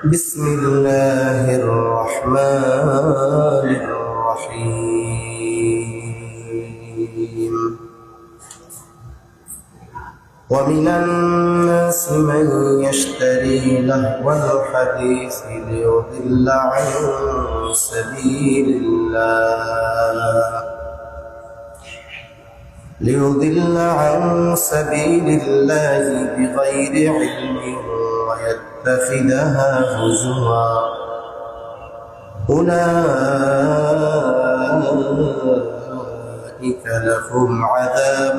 بسم الله الرحمن الرحيم ومن الناس من يشتري لهو الحديث ليضل عن سبيل الله بغير علم ويتخذها هزوا أولئك لهم عذاب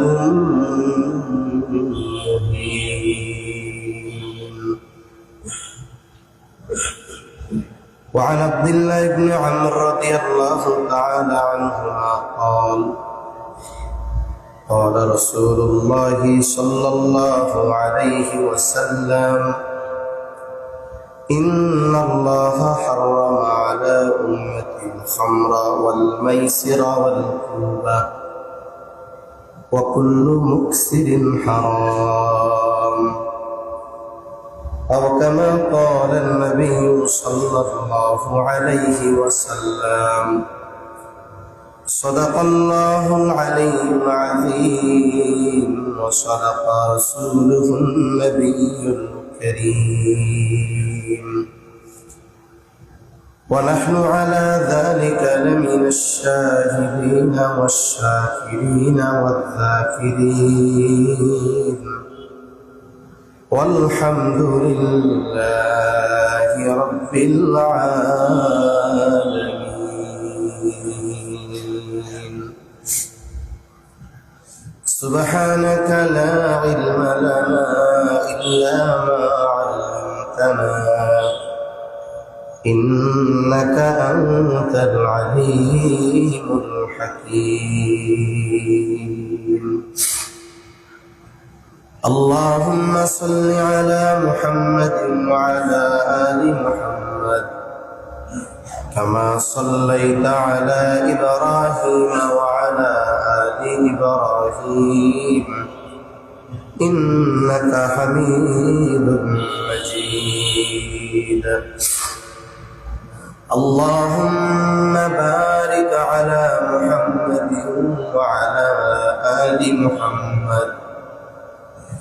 مهين. وعن عبد الله بن عمرو رضي الله تعالى عنهما قال رسول الله صلى الله عليه وسلم إن الله حرم على أمتي الخمر والميسر والكوبة وكل مكسر حرام، أو كما قال النبي صلى الله عليه وسلم صدق الله العلي العظيم وصدق رسوله النبي الكريم، ونحن على ذلك لمن الشاهدين والشاكرين والذاكرين، والحمد لله رب العالمين. سبحانك لا علم لنا إلا ما علمتنا إنك أنت العليم الحكيم. اللهم صل على محمد وعلى آل محمد كما صليت على إبراهيم وعلى آل إبراهيم إنك حميد مجيد. اللهم بارك على محمد وعلى آل محمد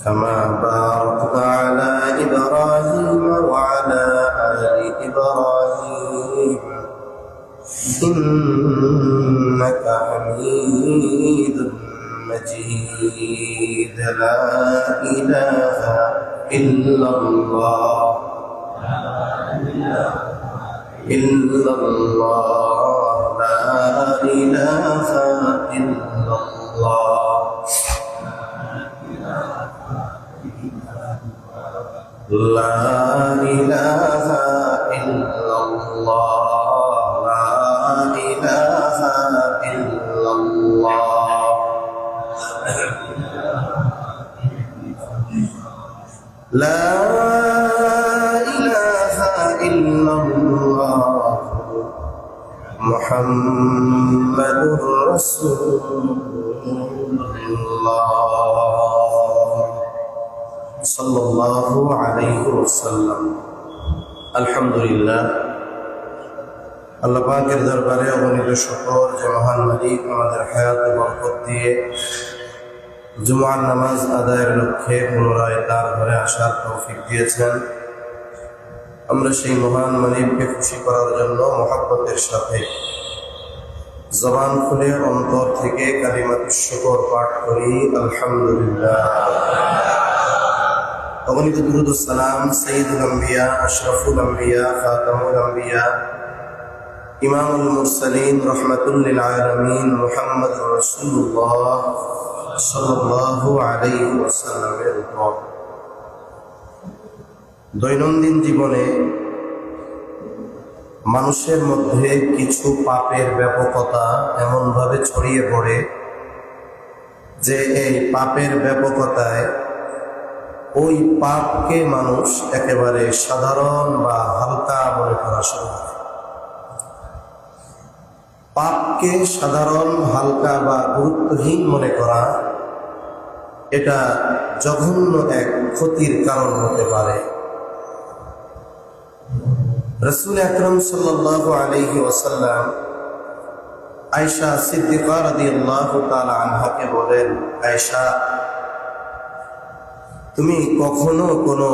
كما باركت على إبراهيم وعلى آل إبراهيم إنك حميد مجيد. لا إله إلا الله إلا الله لا إله إلا الله لا إله إلا الله لا إله إلا الله. لا إله إلا الله محمد رسول الله صلى الله عليه وسلم. আলহামদুলিল্লাহ, আল্লাহ পাকের দরবারে অগণিত শুকর যে মহান মালিক আমাদের হায়াতে বরকত দিয়ে জুমার নামাজ আদায়ের লক্ষ্যে পুনরায় তার ঘরে আসার তৌফিক দিয়েছেন। আমরা সেই মহান মালিককে খুশি করার জন্য মহব্বতের সাথে জবান খুলে অন্তর থেকে কালিমাতুশ শুকর পাঠ করি আলহামদুলিল্লাহ। অগণিত দুরূদ ও সালাম সাইয়্যিদুল আম্বিয়া আশরাফুল আম্বিয়া খাতামুল আম্বিয়া ইমামুল মুরসালিন রাহমাতুল লিল আলামিন মুহাম্মদুর রাসূলুল্লাহ সাল্লাল্লাহু আলাইহি ওয়াসাল্লামের উপর। দৈনন্দিন জীবনে মানুষের মধ্যে কিছু পাপের ব্যাপকতা এমনভাবে ছড়িয়ে পড়ে যে এই পাপের ব্যাপকতায় ওই পাপকে মানুষ একেবারে সাধারণ বা হালকা মনে করা শুরু করে। পাপকে সাধারণ, হালকা বা গুরুত্বহীন মনে করা এটা জঘন্য এক ক্ষতির কারণ হতে পারে। রাসূল আকরাম সাল্লাল্লাহু আলাইহি ওয়াসাল্লাম আয়েশা সিদ্দিকা রাদিয়াল্লাহু তাআলা আনহাকে বলেন, আয়েশা, তুমি কখনো কোনো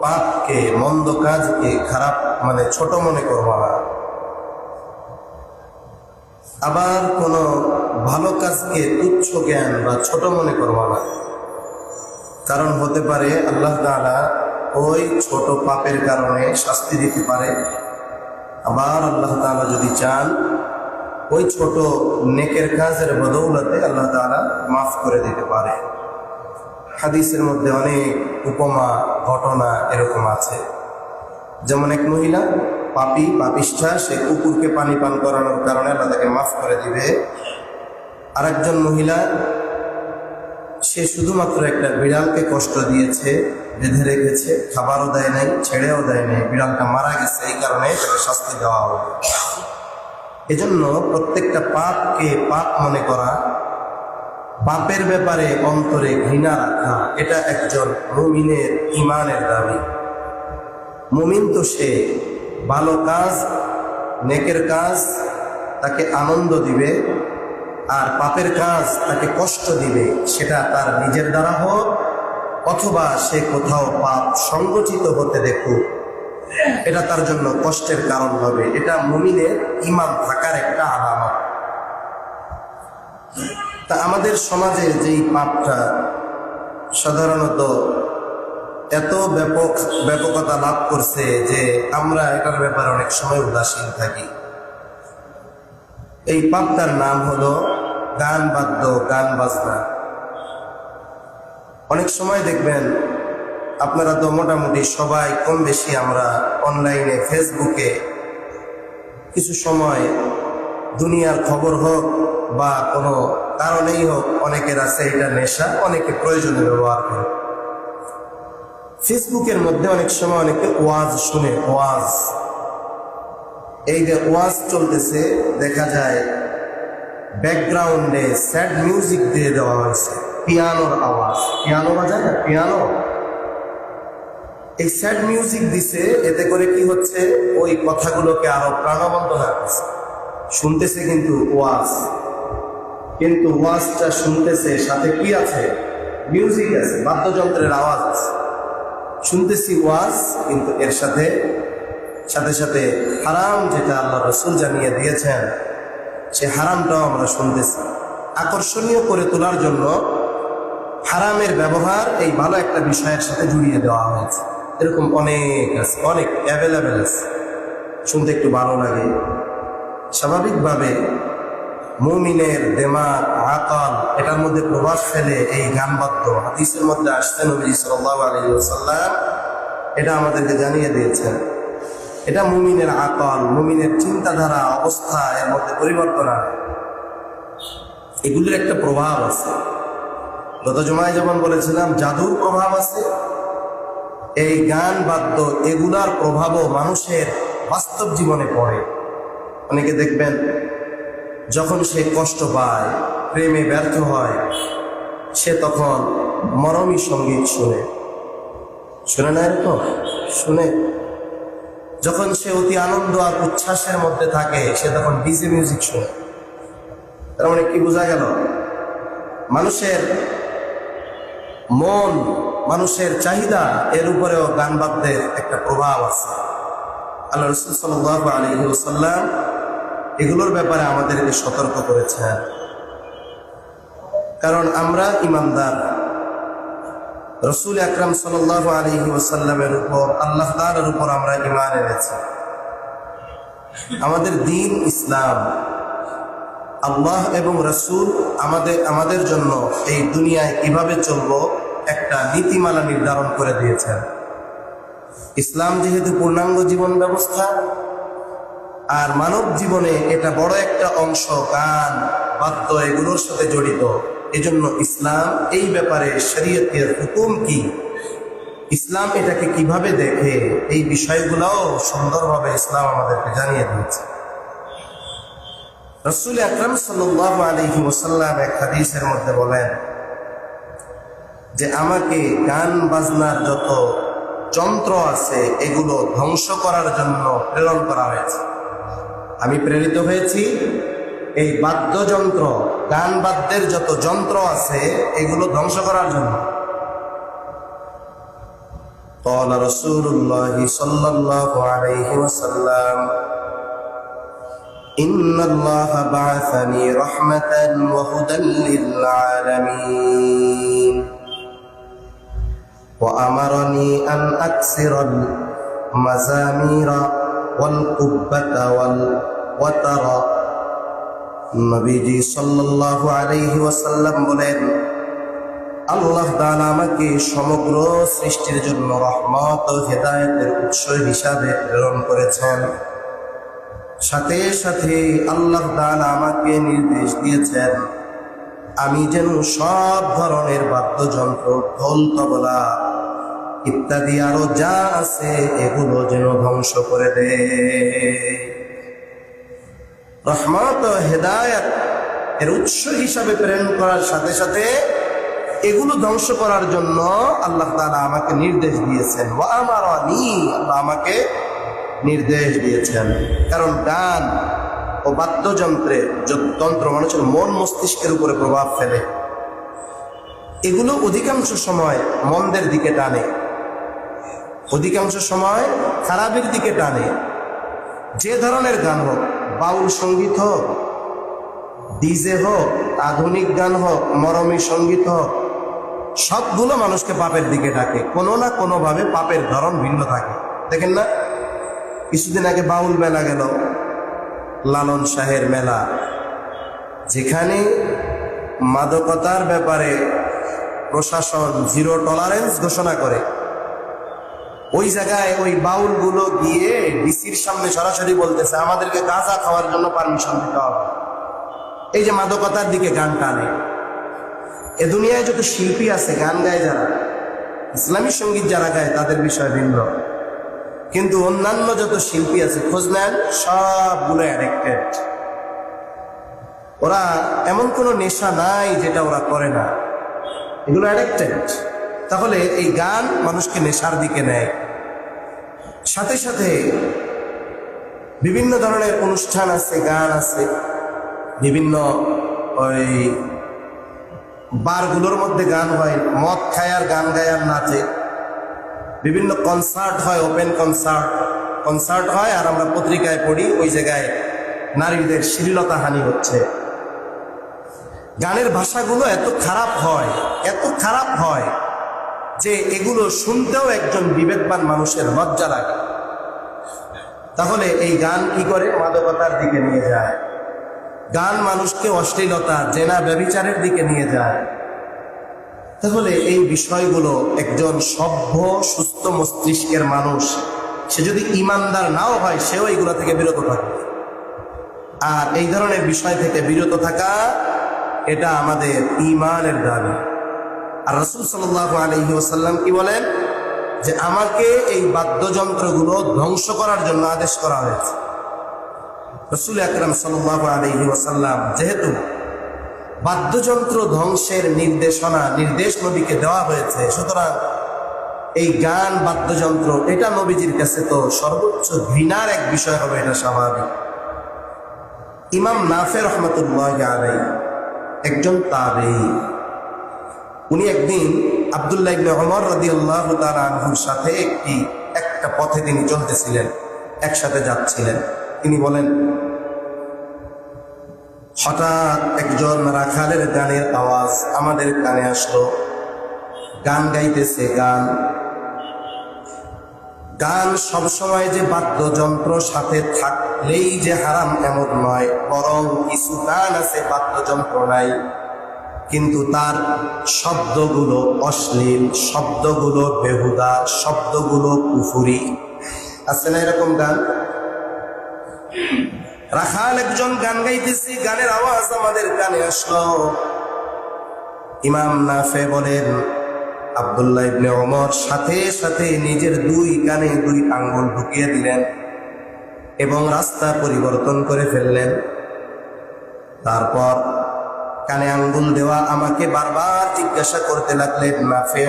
পাপকে, মন্দ কাজকে খারাপ ছোট মনে করবা না, আবার কোনো ভালো কাজকে তুচ্ছ জ্ঞান বা ছোট মনে করবা না। কারণ হতে পারে আল্লাহ তাআলা ওই ছোট পাপের কারণে শাস্তি দিতে পারে, আবার আল্লাহ তাআলা যদি চান ওই ছোট নেকের কাজের বদৌলতে আল্লাহ তাআলা মাফ করে দিতে পারে। হাদিসের মধ্যে অনেক উপমা ঘটনা এরকম আছে। যেমন এক মহিলা পাপিষ্ঠা, সে কুকুরকে পানি পান করানোর কারণে আল্লাহ তাকে মাফ করে দিবে। আরেকজন মহিলা, সে শুধুমাত্র একটা বিড়ালকে কষ্ট দিয়েছে, বেঁধে রেখেছে, খাবারও দেয় নাই, ছেড়েও দেয় নাই, বিড়ালটা মারা গেছে, এই কারণে তাকে শাস্তি দেওয়া হবে। এজন্য প্রত্যেকটা পাপকে পাপ মনে করা, পাপের ব্যাপারে অন্তরে ঘৃণা রাখা, এটা একজন মুমিনের ঈমানের দাবি। মুমিন তো সে ভালো কাজ, নেকের কাজ তাকে আনন্দ দিবে, আর পাপের কাজ তাকে কষ্ট দিবে, সেটা তার নিজের দ্বারা হোক অথবা সে কোথাও পাপ সংগঠিত হতে দেখুক, এটা তার জন্য কষ্টের কারণ হবে। এটা মুমিনের ঈমান থাকার একটা আলামত। তা আমাদের সমাজে যেই পাপটা সাধারণত এত ব্যাপকতা লাভ করছে যে আমরা এটার ব্যাপারে অনেক সময় উদাসীন থাকি। এই পাপটার নাম হলো গান বাদ্য, গান বাজনা। অনেক সময় দেখবেন, আপনারা তো মোটামুটি সবাই কম বেশি আমরা অনলাইনে, ফেসবুকে কিছু সময় দুনিয়ার খবর হোক বা কোনো কারণেই হোক, অনেকের আছে এটা নেশা, অনেকে প্রয়োজনে ব্যবহার করে। ফেসবুকের মধ্যে অনেক সময় অনেকে ওয়াজ শুনে, ওয়াজ, এই যে ওয়াজ চলতেছে, দেখা যায় ব্যাকগ্রাউন্ডে স্যাড মিউজিক দিয়ে দেওয়া হয়েছে, পিয়ানোর আওয়াজ, পিয়ানো বাজায় না, পিয়ানো, এই স্যাড মিউজিক দিছে। এতে করে কি হচ্ছে, ওই কথাগুলোকে আরো প্রাণবন্ত রাখছে। শুনতেছে কিন্তু ওয়াজ, কিন্তু ওয়াজটা শুনতেছে সাথে কি আছে, মিউজিক আছে, বাদ্যযন্ত্রের আওয়াজ আছে। শুনতেছি ওয়াজ, কিন্তু এর সাথে সাথে হারাম, যেটা আল্লাহ রাসূল জানিয়ে দিয়েছেন, সে হারামটাও আমরা শুনতেছি। আকর্ষণীয় করে তোলার জন্য হারামের ব্যবহার এই ভালো একটা বিষয়ের সাথে জড়িয়ে দেওয়া হয়েছে। এরকম অনেক আছে, অনেক অ্যাভেলেবেল আছে, শুনতে একটু ভালো লাগে। স্বাভাবিকভাবে মুমিনের দিমাগ, আকল, এটার মধ্যে প্রভাব ফেলে এই গান বাদ্য। হাদিসের মধ্যে আসছে, নবী সাল্লাল্লাহু আলাইহি ওয়াসাল্লাম এটা আমাদেরকে জানিয়ে দিয়েছেন। এটা মুমিনের আকল, মুমিনের চিন্তাধারা, অবস্থা, এর মধ্যে পরিবর্তন আনে। এগুলির একটা প্রভাব আছে। গত জুমায় যেমন বলেছিলাম, জাদুর প্রভাব আছে। এই গান বাদ্য, এগুলার প্রভাবও মানুষের বাস্তব জীবনে পড়ে। অনেকে দেখবেন, যখন সে কষ্ট পায়, প্রেমে ব্যর্থ হয়, সে তখন মরমী সঙ্গীত শুনে না, এরকম শুনে। যখন সে অতি আনন্দ আর উচ্ছ্বাসের মধ্যে থাকে, সে তখন ডিজে মিউজিক শুনে। তার মানে কি বোঝা গেল, মানুষের মন, মানুষের চাহিদা, এর উপরেও গান বাদ্যের একটা প্রভাব আছে। আল্লাহ রাসূল সাল্লাল্লাহু আলাইহি ওয়াসাল্লাম এগুলোর ব্যাপারে আমাদেরকে সতর্ক করেছেন। কারণ আমরা ইমানদার, রাসূল আকরাম সাল্লাল্লাহু আলাইহি ওয়াসাল্লামের উপর, আল্লাহ তাআলার উপর আমরা ঈমান এনেছি। আমাদের দ্বীন ইসলাম, আল্লাহ এবং রাসূল আমাদের জন্য এই দুনিয়ায় কিভাবে চলবো একটা নীতিমালা নির্ধারণ করে দিয়েছেন। ইসলাম যেহেতু পূর্ণাঙ্গ জীবন ব্যবস্থা, আর মানব জীবনে এটা বড় একটা অংশ, গান বাদ্য এগুলোর সাথে জড়িত। এজন্য ইসলাম এই ব্যাপারে শরীয়তের হুকুম কি, ইসলাম এটাকে কিভাবে দেখে, এই বিষয়গুলোও সুন্দরভাবে ইসলাম আমাদেরকে জানিয়ে দিয়েছে। রাসূল আকরাম সাল্লাল্লাহু আলাইহি ওয়াসাল্লাম এক হাদিসের মধ্যে বলেন যে, আমাকে গান বাজনার যত যন্ত্র আছে এগুলো ধ্বংস করার জন্য প্রেরণ করা হয়েছে। আমি প্রেরিত হয়েছি এই বাদ্যযন্ত্র, গান বাদ্যের যত যন্ত্র আছে এগুলো ধ্বংস করার জন্য। قال رسول الله صلى الله عليه وسلم إن الله بعثني رحمة وهدى للعالمين وأمرني أن أكسر المزامير والقبة والوتر। নবীজি সাল্লাল্লাহু আলাইহি ওয়াসাল্লাম বলেন, আল্লাহ তাআলা আমাকে সমগ্র সৃষ্টির জন্য রহমত ও হেদায়েতের উৎস হিসাবে প্রেরণ করেছেন। সাথে সাথে আল্লাহ তাআলা আমাকে নির্দেশ দিয়েছেন আমি যেন সব ধরনের বাদ্যযন্ত্র, ঢোল, তবলা ইত্যাদি আরো যা আছে এগুলো যেন ধ্বংস করে দে। রহমত ও হেদায়েত এর উৎস হিসাবে প্রেরণ করার সাথে সাথে এগুলো ধ্বংস করার জন্য আল্লাহ তাআলা আমাকে নির্দেশ দিয়েছেন। ওয়া আমারানি, আল্লাহ আমাকে নির্দেশ দিয়েছেন। কারণ গান ও বাদ্যযন্ত্রের তন্ত্র মানুষের মন মস্তিষ্কের উপরে প্রভাব ফেলে। এগুলো অধিকাংশ সময় মন্দের দিকে টানে, অধিকাংশ সময় খারাপের দিকে টানে। যে ধরনের গান হোক, বাউল সঙ্গীত হোক, ডিজে হোক, আধুনিক গান হোক, মরমী সঙ্গীত হোক, সবগুলো মানুষকে পাপের দিকে ডাকে। কোনো না কোনো ভাবে পাপের ধরন ভিন্ন থাকে। দেখেন না, কিছুদিন আগে বাউল মেলা গেল, লালন শাহের মেলা, যেখানে মাদকতার ব্যাপারে প্রশাসন জিরো টলারেন্স ঘোষণা করে। ওই জায়গায় ওই বাউলগুলো গিয়ে ডিসির সামনে সরাসরি বলতেছে আমাদেরকে গাঁজা খাওয়ার জন্য পারমিশন দিতে হবে। এই যে মাদকতার দিকে গান টানে। এ দুনিয়ায় যত শিল্পী আছে, গান গায় যারা, ইসলামী সঙ্গীত যারা গায় তাদের বিষয় ভিন্ন, কিন্তু অন্যান্য যত শিল্পী আছে খোঁজ নেন সবগুলো অ্যাডিক্টেড। ওরা এমন কোনো নেশা নাই যেটা ওরা করে না, এগুলো অ্যাডিক্টেড। তাহলে এই গান মানুষকে নেশার দিকে নেয়। সাথে সাথে বিভিন্ন ধরনের অনুষ্ঠান আছে, গান আছে, বিভিন্ন ওই বারগুলোর মধ্যে গান হয়, মদ খায় আর গান গায় আর নাচে। বিভিন্ন কনসার্ট হয়, ওপেন কনসার্ট হয়, আর আমরা পত্রিকায় পড়ি ওই জায়গায় নারীদের শ্লীলতা হানি হচ্ছে। গানের ভাষাগুলো এত খারাপ হয় যে এগুলো শুনতেও একজন বিবেকবান মানুষের লজ্জা লাগে। তাহলে এই গান কি করে? মাদকতার দিকে নিয়ে যায়। গান মানুষকে অশ্লীলতা, জেনা, ব্যভিচারের দিকে নিয়ে যায়। তাহলে এই বিষয়গুলো একজন সভ্য সুস্থ মস্তিষ্কের মানুষ, সে যদি ইমানদার নাও হয়, সেও এইগুলো থেকে বিরত থাকবে। আর এই ধরনের বিষয় থেকে বিরত থাকা, এটা আমাদের ঈমানের দাবি। আর রাসূল সাল্লাল্লাহু আলাইহি ওয়াসাল্লাম কি বলেন? যে আমাকে এই বাদ্যযন্ত্রগুলো ধ্বংস করার জন্য আদেশ করা হয়েছে। রাসূল আকরাম সাল্লাল্লাহু আলাইহি ওয়াসাল্লাম যেহেতু বাদ্যযন্ত্র ধ্বংসের নির্দেশ নবীকে দেওয়া হয়েছে, সুতরাং এই গান, বাদ্যযন্ত্র এটা নবীজির কাছে তো সর্বোচ্চ ঘৃণার এক বিষয় হবে, এটা স্বাভাবিক। ইমাম নাফে রহমতুল্লাহি আলাইহি একজন তাবেঈ, উনি একদিন আব্দুল্লাহ ইবনে ওমর রাদিয়াল্লাহু তাআলা আনহুর সাথে একটা পথে তিনি চলতেছিলেন, একসাথে যাচ্ছিলেন। তিনি বলেন, হঠাৎ একজন রাখালের গানের আওয়াজ আমাদের কানে আসলো। গান গাইতেছে। গান সবসময় যে বাদ্যযন্ত্র সাথে থাকলেই যে হারাম এমন নয়, বরং কিছু গান আছে বাদ্যযন্ত্র নাই, কিন্তু তার শব্দগুলো অশ্লীল, শব্দগুলো বেহুদা, শব্দগুলো কুফুরি। আছে না এরকম গান? রাখাল একজন গান গাইতেছি, গানের আওয়াজ আমাদের কানে আসলো। ইমাম নাফে বলেন, আব্দুল্লাহ ইবনে ওমর সাথে সাথে নিজের দুই কানে 2 আঙ্গুল ঢুকিয়ে দিলেন এবং রাস্তা পরিবর্তন করে ফেললেন। তারপর কানে আঙ্গুল দেওয়া আমাকে বারবার জিজ্ঞাসা করতে লাগলেন, নাফে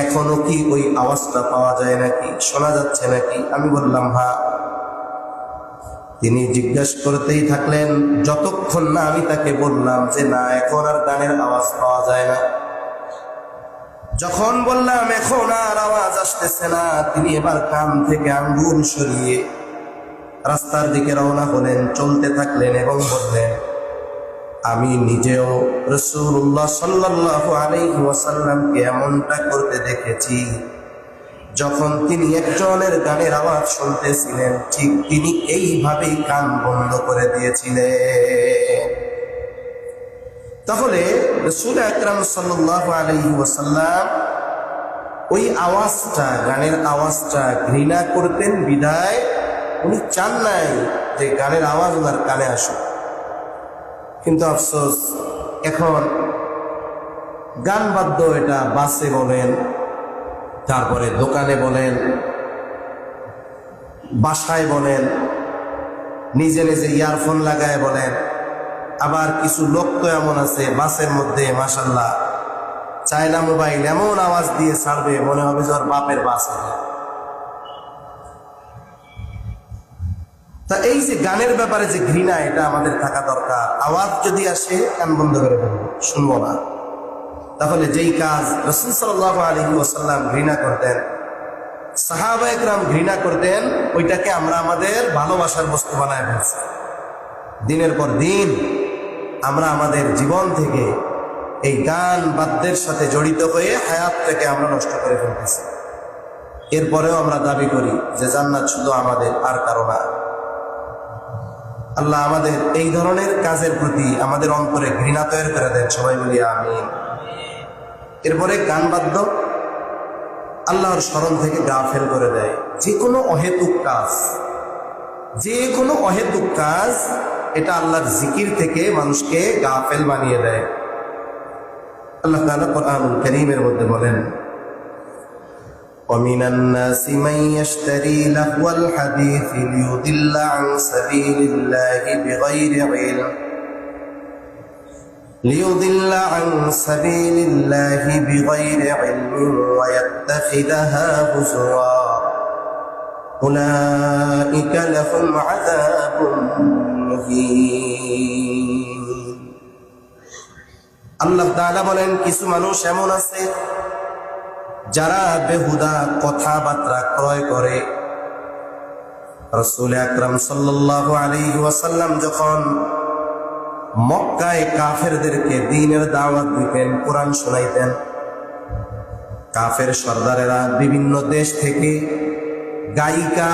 এখনো কি ওই আওয়াজটা পাওয়া যায় নাকি, শোনা যাচ্ছে নাকি? আমি বললাম হ্যাঁ। তিনি জিজ্ঞাসা করতেই থাকলেন যতক্ষণ না আমি তাকে বললাম যে না, এখন আর গানের আওয়াজ পাওয়া যায় না। যখন বললাম এখন আর আওয়াজ আসতেছে না, তিনি এবার কান থেকে আঙ্গুল সরিয়ে রাস্তার দিকে রওনা হলেন, চলতে থাকলেন এবং বললেন আমি নিজেও রাসূলুল্লাহ সাল্লাল্লাহু আলাইহি ওয়াসাল্লামকে এমনটা করতে দেখেছি। যখন তিনি একজনের গানের আওয়াজ শুনতেছিলেন, ঠিক তিনি এইভাবেই কান বন্ধ করে দিয়েছিলেন। তাহলে রাসূল আকরাম সাল্লাল্লাহু আলাইহি ওয়াসাল্লাম ওই আওয়াজটা, গানের আওয়াজটা ঘৃণা করতেন বিদায় উনি চান নাই যে গানের আওয়াজ ওনার কানে আসুক। কিন্তু আফসোস, এখন গান বাদ্য, এটা বাসে বলেন, তারপরে দোকানে বলেন, বাসায় বলেন, নিজে নিজে ইয়ারফোন লাগায় বলেন। আবার কিছু লোক তো এমন আছে বাসের মধ্যে মাশাআল্লাহ চায়না মোবাইল এমন আওয়াজ দিয়ে ছাড়বে মনে হবে যে ওর বাপের বাস। তা এই যে গানের ব্যাপারে যে ঘৃণা, এটা আমাদের থাকা দরকার। আওয়াজ যদি আসে কান বন্ধ করে ফেলবো, শুনবো না। তাহলে যেই কাজ রাসূল সাল্লাল্লাহু আলাইহি ওয়াসাল্লাম ঘৃণা করতেন, সাহাবায়ে কেরাম ঘৃণা করতেন, ওইটাকে আমরা আমাদের ভালোবাসার বস্তু বানায় ফেলছি। দিনের পর দিন আমরা আমাদের জীবন থেকে এই গান বাদ্যের সাথে জড়িত হয়ে হায়াতটাকে আমরা নষ্ট করে ফেলতেছি। এরপরেও আমরা দাবি করি যে জান্নাত শুধু আমাদের, আর কারো না। আল্লাহ আমাদের এই ধরনের কাজের প্রতি আমাদের অন্তরে ঘৃণা তৈরি করে দেন, সবাই বলি আমিন। এরপরে গান বাদ্য আল্লাহর স্মরণ থেকে গাফেল করে দেয়। যে কোনো অহেতুক কাজ, যে কোনো অহেতুক কাজ, এটা আল্লাহর জিকির থেকে মানুষকে গাফেল বানিয়ে দেয়। আল্লাহ তাআলা কোরআনুল কারীমের মধ্যে বলেন وَمِنَ النَّاسِ مَن يَشْتَرِي لَهْوَ الْحَدِيثِ لِيُضِلَّ عَن سَبِيلِ اللَّهِ بِغَيْرِ عِلْمٍ وَيَتَّخِذَهَا هُزُوًا أُولَئِكَ لَهُمْ عَذَابٌ مُهِينٌ। আল্লাহ তাআলা বলেন কিছু মানুষ এমন আছে যারা বেহুদা কথাবার্তা ক্রয় করে। রাসূল আকরাম সাল্লাল্লাহু আলাইহি ওয়াসাল্লাম যখন মক্কায় কাফেরদেরকে দ্বীনের দাওয়াত দিতেন, কোরআন শোনাইতেন, কাফের সর্দারেরা বিভিন্ন দেশ থেকে গায়িকা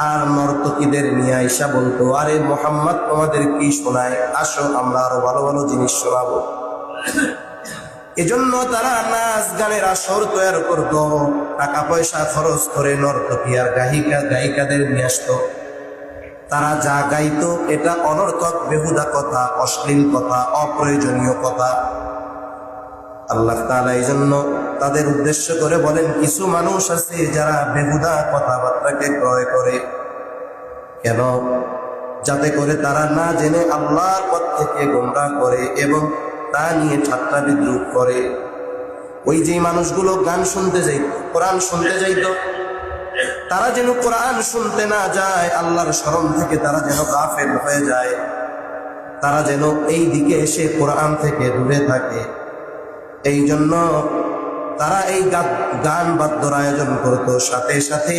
আর নর্তকীদের নিয়ে আইসা বলতো, আরে মুহাম্মদ তোমাদের কি শোনায়, আসো আমরা আরো ভালো ভালো জিনিস শোনাবো। এজন্য তারা নাচ গানের আসর তৈরি করত, টাকা পয়সা খরচ করে নর্তকী আর গায়িকাদের নিয়ে আসতো। তারা যা গাইতো এটা অনর্থক, বেহুদা কথা, অশ্লীল কথা, অপ্রয়োজনীয় কথা। আল্লাহ তাআলা এই জন্য তাদের উদ্দেশ্য করে বলেন কিছু মানুষ আছে যারা বেহুদা কথাবার্তাকে ক্রয় করে। কেন? যাতে করে তারা না জেনে আল্লাহর পথ থেকে গোমরাহ করে এবং তা নিয়ে ঠাট্টা বিদ্রুপ করে। ওই যে মানুষগুলো গান শুনতে যাইত, কোরআন শুনতে যাইত, তারা যেন কোরআন শুনতে না যায়, আল্লাহর স্মরণ থেকে তারা যেন গাফেল হয়ে যায়, তারা যেন এই দিকে এসে কোরআন থেকে দূরে থাকে। এই জন্য তারা এই গান বাদ্যর আয়োজন করত, সাথে সাথে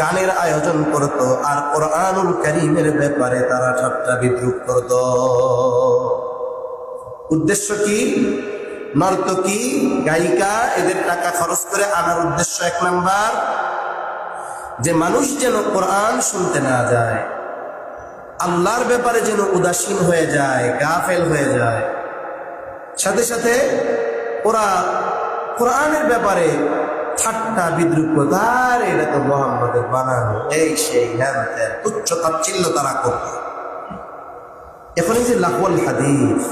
গানের আয়োজন করত, আর কোরআনুল কারীমের ব্যাপারে তারা ঠাট্টা বিদ্রুপ করত। উদ্দেশ্য কি? নর্তকী, গায়িকা, এদের টাকা খরচ করে আনার উদ্দেশ্য এক নাম্বার, যে মানুষ যেন কোরআন শুনতে না যায়, আল্লাহর ব্যাপারে যেন উদাসীন হয়ে যায়, গাফেল হয়ে যায়। সাথে সাথে ওরা কোরআনের ব্যাপারে ঠাট্টা বিদ্রুপ করত, আর এটা তো মুহাম্মদের বানানো, এই সেই হ্যান ত্যান, তুচ্ছ তাচ্ছিল্য তারা করত। এখন এই যে লাহওয়াল হাদিস,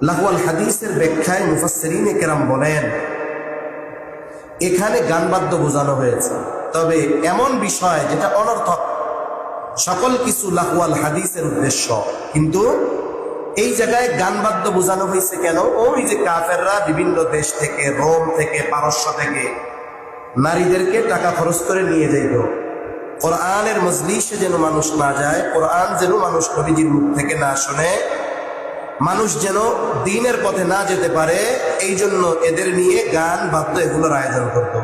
লাহওয়াল হাদিসের ব্যাখ্যায় মুফাসসিরিনে কেরাম বলেন এখানে গান বাদ্য বোঝানো হয়েছে, তবে এমন বিষয় যেটা অনর্থক, সকল কিছু লাহওয়াল হাদিসের উদ্দেশ্য, কিন্তু এই জায়গায় গান বাদ্য বোঝানো হয়েছে কেন? ওই যে কাফেররা বিভিন্ন দেশ থেকে, রোম থেকে, পারস্য থেকে নারীদেরকে টাকা খরচ করে নিয়ে যাইত কোরআনের মজলিসে যেন মানুষ না যায়, কোরআন যেন মানুষ নবীজির মুখ থেকে না শুনে, মানুষ যেন দ্বীনের পথে না যেতে পারে, এই জন্য এদের নিয়ে গান বাদ্য এগুলোর আয়োজন করত।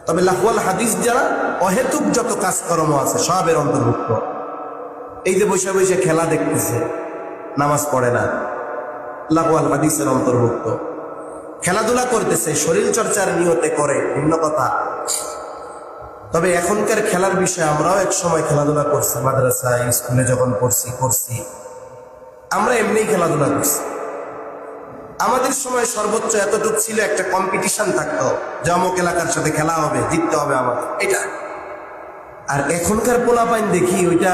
তবে লাহওয়াল হাদিস যারা অহেতুক যত কাজকর্ম আছে সবের অন্তর্ভুক্ত। এই যে বৈশা বৈশা খেলা দেখতেছে, নামাজ পড়ে না, লাহওয়াল হাদিসের অন্তর্ভুক্ত। খেলাধুলা করতেছে, শরীর চর্চার নিয়তে করে, ভিন্ন কথা। তবে এখনকার খেলার বিষয়ে আমরাও এক সময় খেলাধুলা করছি, মাদ্রাসায় স্কুলে যখন করছি আমরা এমনি খেলাধুলা করছি। আমাদের সময় সর্বোচ্চ এতটুকু ছিল, একটা কম্পিটিশন থাকতো যে অমুক এলাকার সাথে খেলা হবে, জিততে হবে আমাদের, এটা। আর এখনকার পোলাপাইন দেখি ওইটা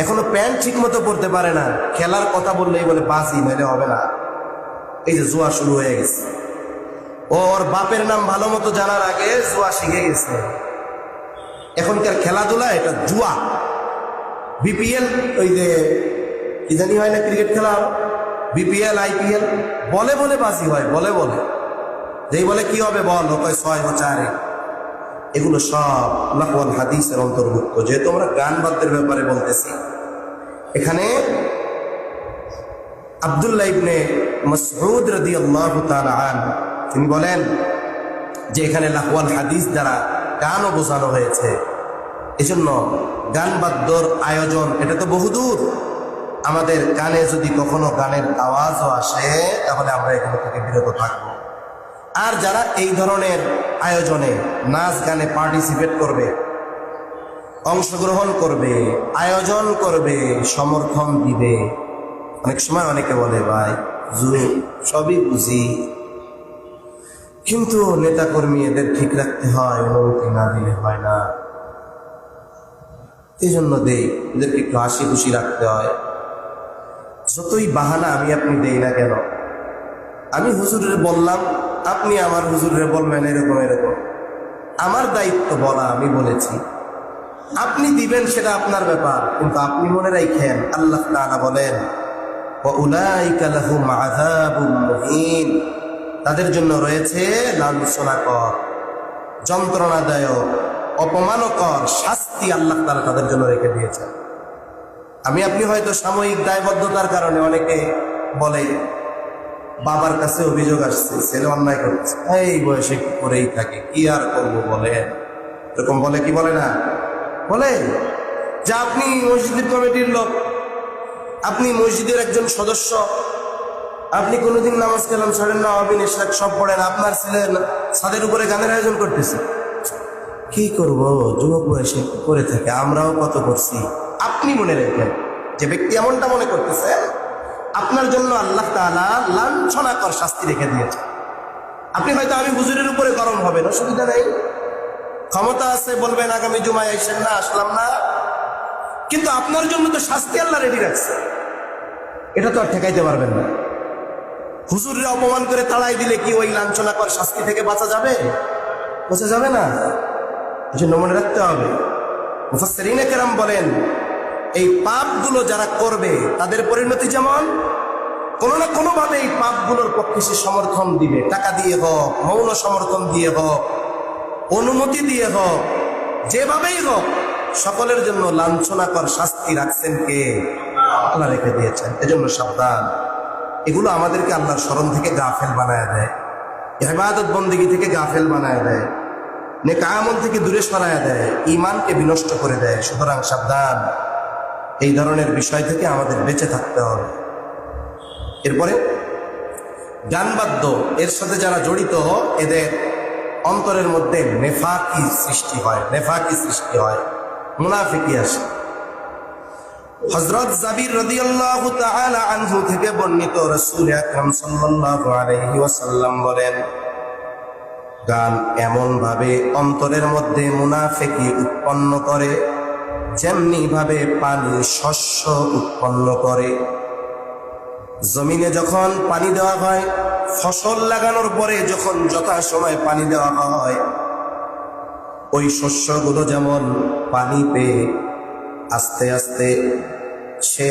এখনো প্যান্ট ঠিক মতো পরতে পারে না, খেলার কথা বললেই বলে বাজি, মেলে হবে না। এই যে জুয়া শুরু হয়ে গেছে, ওর বাপের নাম ভালো মতো জানার আগে জুয়া শিখে গেছে। এখনকার খেলাধুলা এটা জুয়া। বিপিএল, ওই যে কি জানি হয় না ক্রিকেট খেলা, বিপিএল, আইপিএল, বলে বলে বাজি হয়, বলে বলে, যেই বলে কি হবে বল, ও কয় 6 ও 4। এগুলো সব লাহওয়াল হাদিসের অন্তর্ভুক্ত। যেহেতু আমরা গান বাদ্যের ব্যাপারে বলতেছি, এখানে আব্দুল্লাহ ইবনে মাসউদ রাদিয়াল্লাহু তাআলা আনহু তিনি বলেন যে এখানে লাহওয়াল হাদিস দ্বারা গানও বোঝানো হয়েছে। এজন্য গান বাদ্যর আয়োজন এটা তো বহুদূর। আমাদের কানে যদি কখনো গানের আওয়াজও আসে তাহলে আমরা এগুলো থেকে বিরত থাকব। আর যারা এই ধরনের আয়োজনে নাচ গানে পার্টিসিপেট করবে, অংশগ্রহণ করবে, আয়োজন করবে, সমর্থন দিবে, অনেক সময় অনেকে বলে ভাই সবই বুঝি, কিন্তু নেতাকর্মী এদের ঠিক রাখতে হয়, অনুমতি না দিলে হয় না, এই জন্য দেই, এদেরকে একটু হাসি খুশি রাখতে হয়। যতই বাহানা আমি আপনি দেই না কেন, আমি হুজুরের বললাম, আপনি আমার হুজুরের বলবেন এরকম এরকম, আমার দায়িত্ব বলা, আমি বলেছি, আপনি দিবেন সেটা আপনার ব্যাপার, কিন্তু আপনি মনে রাখেন আল্লাহ তাআলা বলেন ওয়াউলাইকা লাহুম আযাবুম মুহিন, তাদের জন্য রয়েছে লাঞ্ছনাকর, যন্ত্রণাদায়ক, অপমানকর শাস্তি আল্লাহ তাআলা তাদের জন্য রেখে দিয়েছেন। আমি আপনি হয়তো সাময়িক দায়বদ্ধতার কারণে অনেকে বলে, বাবার কাছে অভিযোগ আসছে ছেলে অন্যায় করছে, এই বয়সে কি করেই থাকে, কি আর করবো বলে, এরকম বলে কি বলে না? বলে যে আপনি মসজিদের কমিটির লোক, আপনি মসজিদের একজন সদস্য, আপনি কোনোদিন নামাজ কালাম ছাড়েন না, অবিন ইশরাক সব পড়েন, আপনার ছেলে ছাদের উপরে গানের আয়োজন করতেছে, কি করব, যুবক বয়সে করে থাকে, আমরাও কত করছি। আপনি মনে রাখবেন যে ব্যক্তি এমনটা মনে করতেছে, আপনার জন্য আল্লাহ তাআলা লাঞ্ছনাকর শাস্তি রেখে দিয়েছে। আপনি হয়তো আমি হুজুরের উপরে গরম হবেন, অসুবিধা নেই, ক্ষমতা আছে, বলবেন আগামী জুমায় আসেন না, আসলাম না, কিন্তু আপনার জন্য তো শাস্তি আল্লাহ রেডি রাখছে, এটা তো আর ঠেকাইতে পারবেন না। হুজুররে অপমান করে তাড়াই দিলে কি ওই লাঞ্ছনাকর শাস্তি থেকে বাঁচা যাবে? বাঁচা যাবে না। এজন্য মনে রাখতে হবে, মুফাসসিরিনে কেরাম বলেন এই পাপগুলো যারা করবে তাদের পরিণতি যেমন, কোনো না কোনো ভাবে এই পাপগুলোর পক্ষে সে সমর্থন দিবে, টাকা দিয়ে হোক, মৌন সমর্থন দিয়ে হোক, অনুমতি দিয়ে হোক, যেভাবেই হোক, সকলের জন্য লাঞ্ছনাকর শাস্তি রাখছেন কে? আল্লাহ রেখে দিয়েছেন। এজন্য সাবধান, এগুলো আমাদেরকে আল্লাহর স্মরণ থেকে গাফেল বানায় দেয়, ইবাদত বন্দেগী থেকে গাফেল বানায় দেয়, নেক আমল থেকে দূরে সরায় দেয়, ঈমানকে বিনষ্ট করে দেয়। সুতরাং সাবধান, এই ধরনের বিষয় থেকে আমাদের বেঁচে থাকতে হবে। এরপরে গান বাদ্য এর সাথে যারা জড়িত, এদের অন্তরের মধ্যে নেফাকি সৃষ্টি হয়, মুনাফিকি আসে। হযরত জাবির রাদিয়াল্লাহু তাআলা আনহু থেকে বর্ণিত, রাসূল আকরাম সাল্লাল্লাহু আলাইহি ওয়াসাল্লাম বলেন, গান এমন ভাবে অন্তরের মধ্যে মুনাফিকি উৎপন্ন করে যেমনি ভাবে পানি শস্য উৎপন্ন করে। জমিনে যখন পানি দেওয়া হয়, ফসল লাগানোর পরে যখন যথাসময়ে পানি দেওয়া হয়, ওই শস্যগুলো যেমন পানি পেয়ে আস্তে আস্তে সে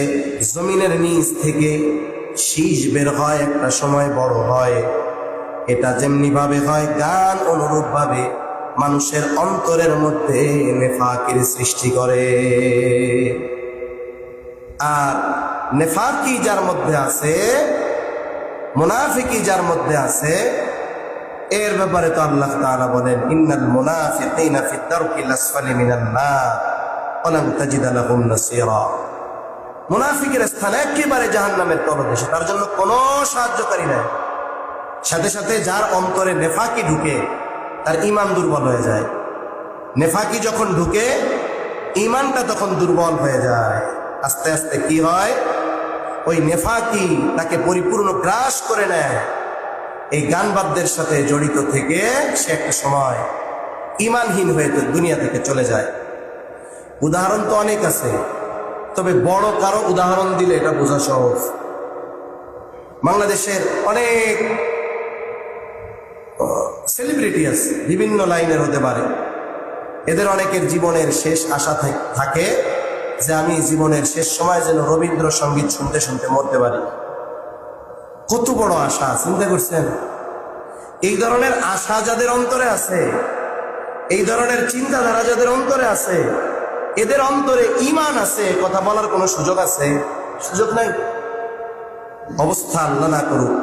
জমিনের নিচ থেকে শীষ বের হয়, একটা সময় বড় হয়। এটা যেমনি ভাবে হয়, গান অনুরূপ ভাবে মানুষের অন্তরের মধ্যে নেফাকের সৃষ্টি করে। আর নেফাকি যার মধ্যে আছে, মুনাফিকি যার মধ্যে আছে, এর ব্যাপারে তো আল্লাহ তাআলা বলেন, ইন্নাল মুনাফিকিনা ফি দারকিল আসফালি মিনান নার ওয়া লান তাজিদা লাহুম নাসীরা। মুনাফিকের স্থান একেবারে জাহান্নামের তলদেশে, তার জন্য কোনো সাহায্যকারী নাই। সাথে সাথে যার অন্তরে নেফাকি ঢুকে তার ঈমান দুর্বল হয়ে যায়। নেফাকি যখন ঢুকে ঈমানটা তখন দুর্বল হয়ে যায়। আস্তে আস্তে কি হয়, ওই নেফাকি তাকে পরিপূর্ণ গ্রাস করে নেয়। এই গান বাদ্যের সাথে জড়িত থেকে সে একটা সময় ঈমানহীন হয়ে দুনিয়া থেকে চলে যায়। উদাহরণ তো অনেক আছে, তবে বড় কারো উদাহরণ দিলে এটা বোঝা সহজ। বাংলাদেশের অনেক সেলিব্রিটি আছে, বিভিন্ন লাইনের হতে পারে। এদের অনেকের জীবনের শেষ আশা থাকে যে আমি জীবনের শেষ সময় যেন রবীন্দ্রসঙ্গীত শুনতে শুনতে মরতে পারি। কত বড় আশা, চিন্তা করছেন? এই ধরনের আশা যাদের অন্তরে আছে, এই ধরনের চিন্তাধারা যাদের অন্তরে আছে, এদের অন্তরে ঈমান আছে, কথা বলার কোনো সুযোগ আছে? সুযোগ নাই। অবস্থা আল্লাহ না করুক,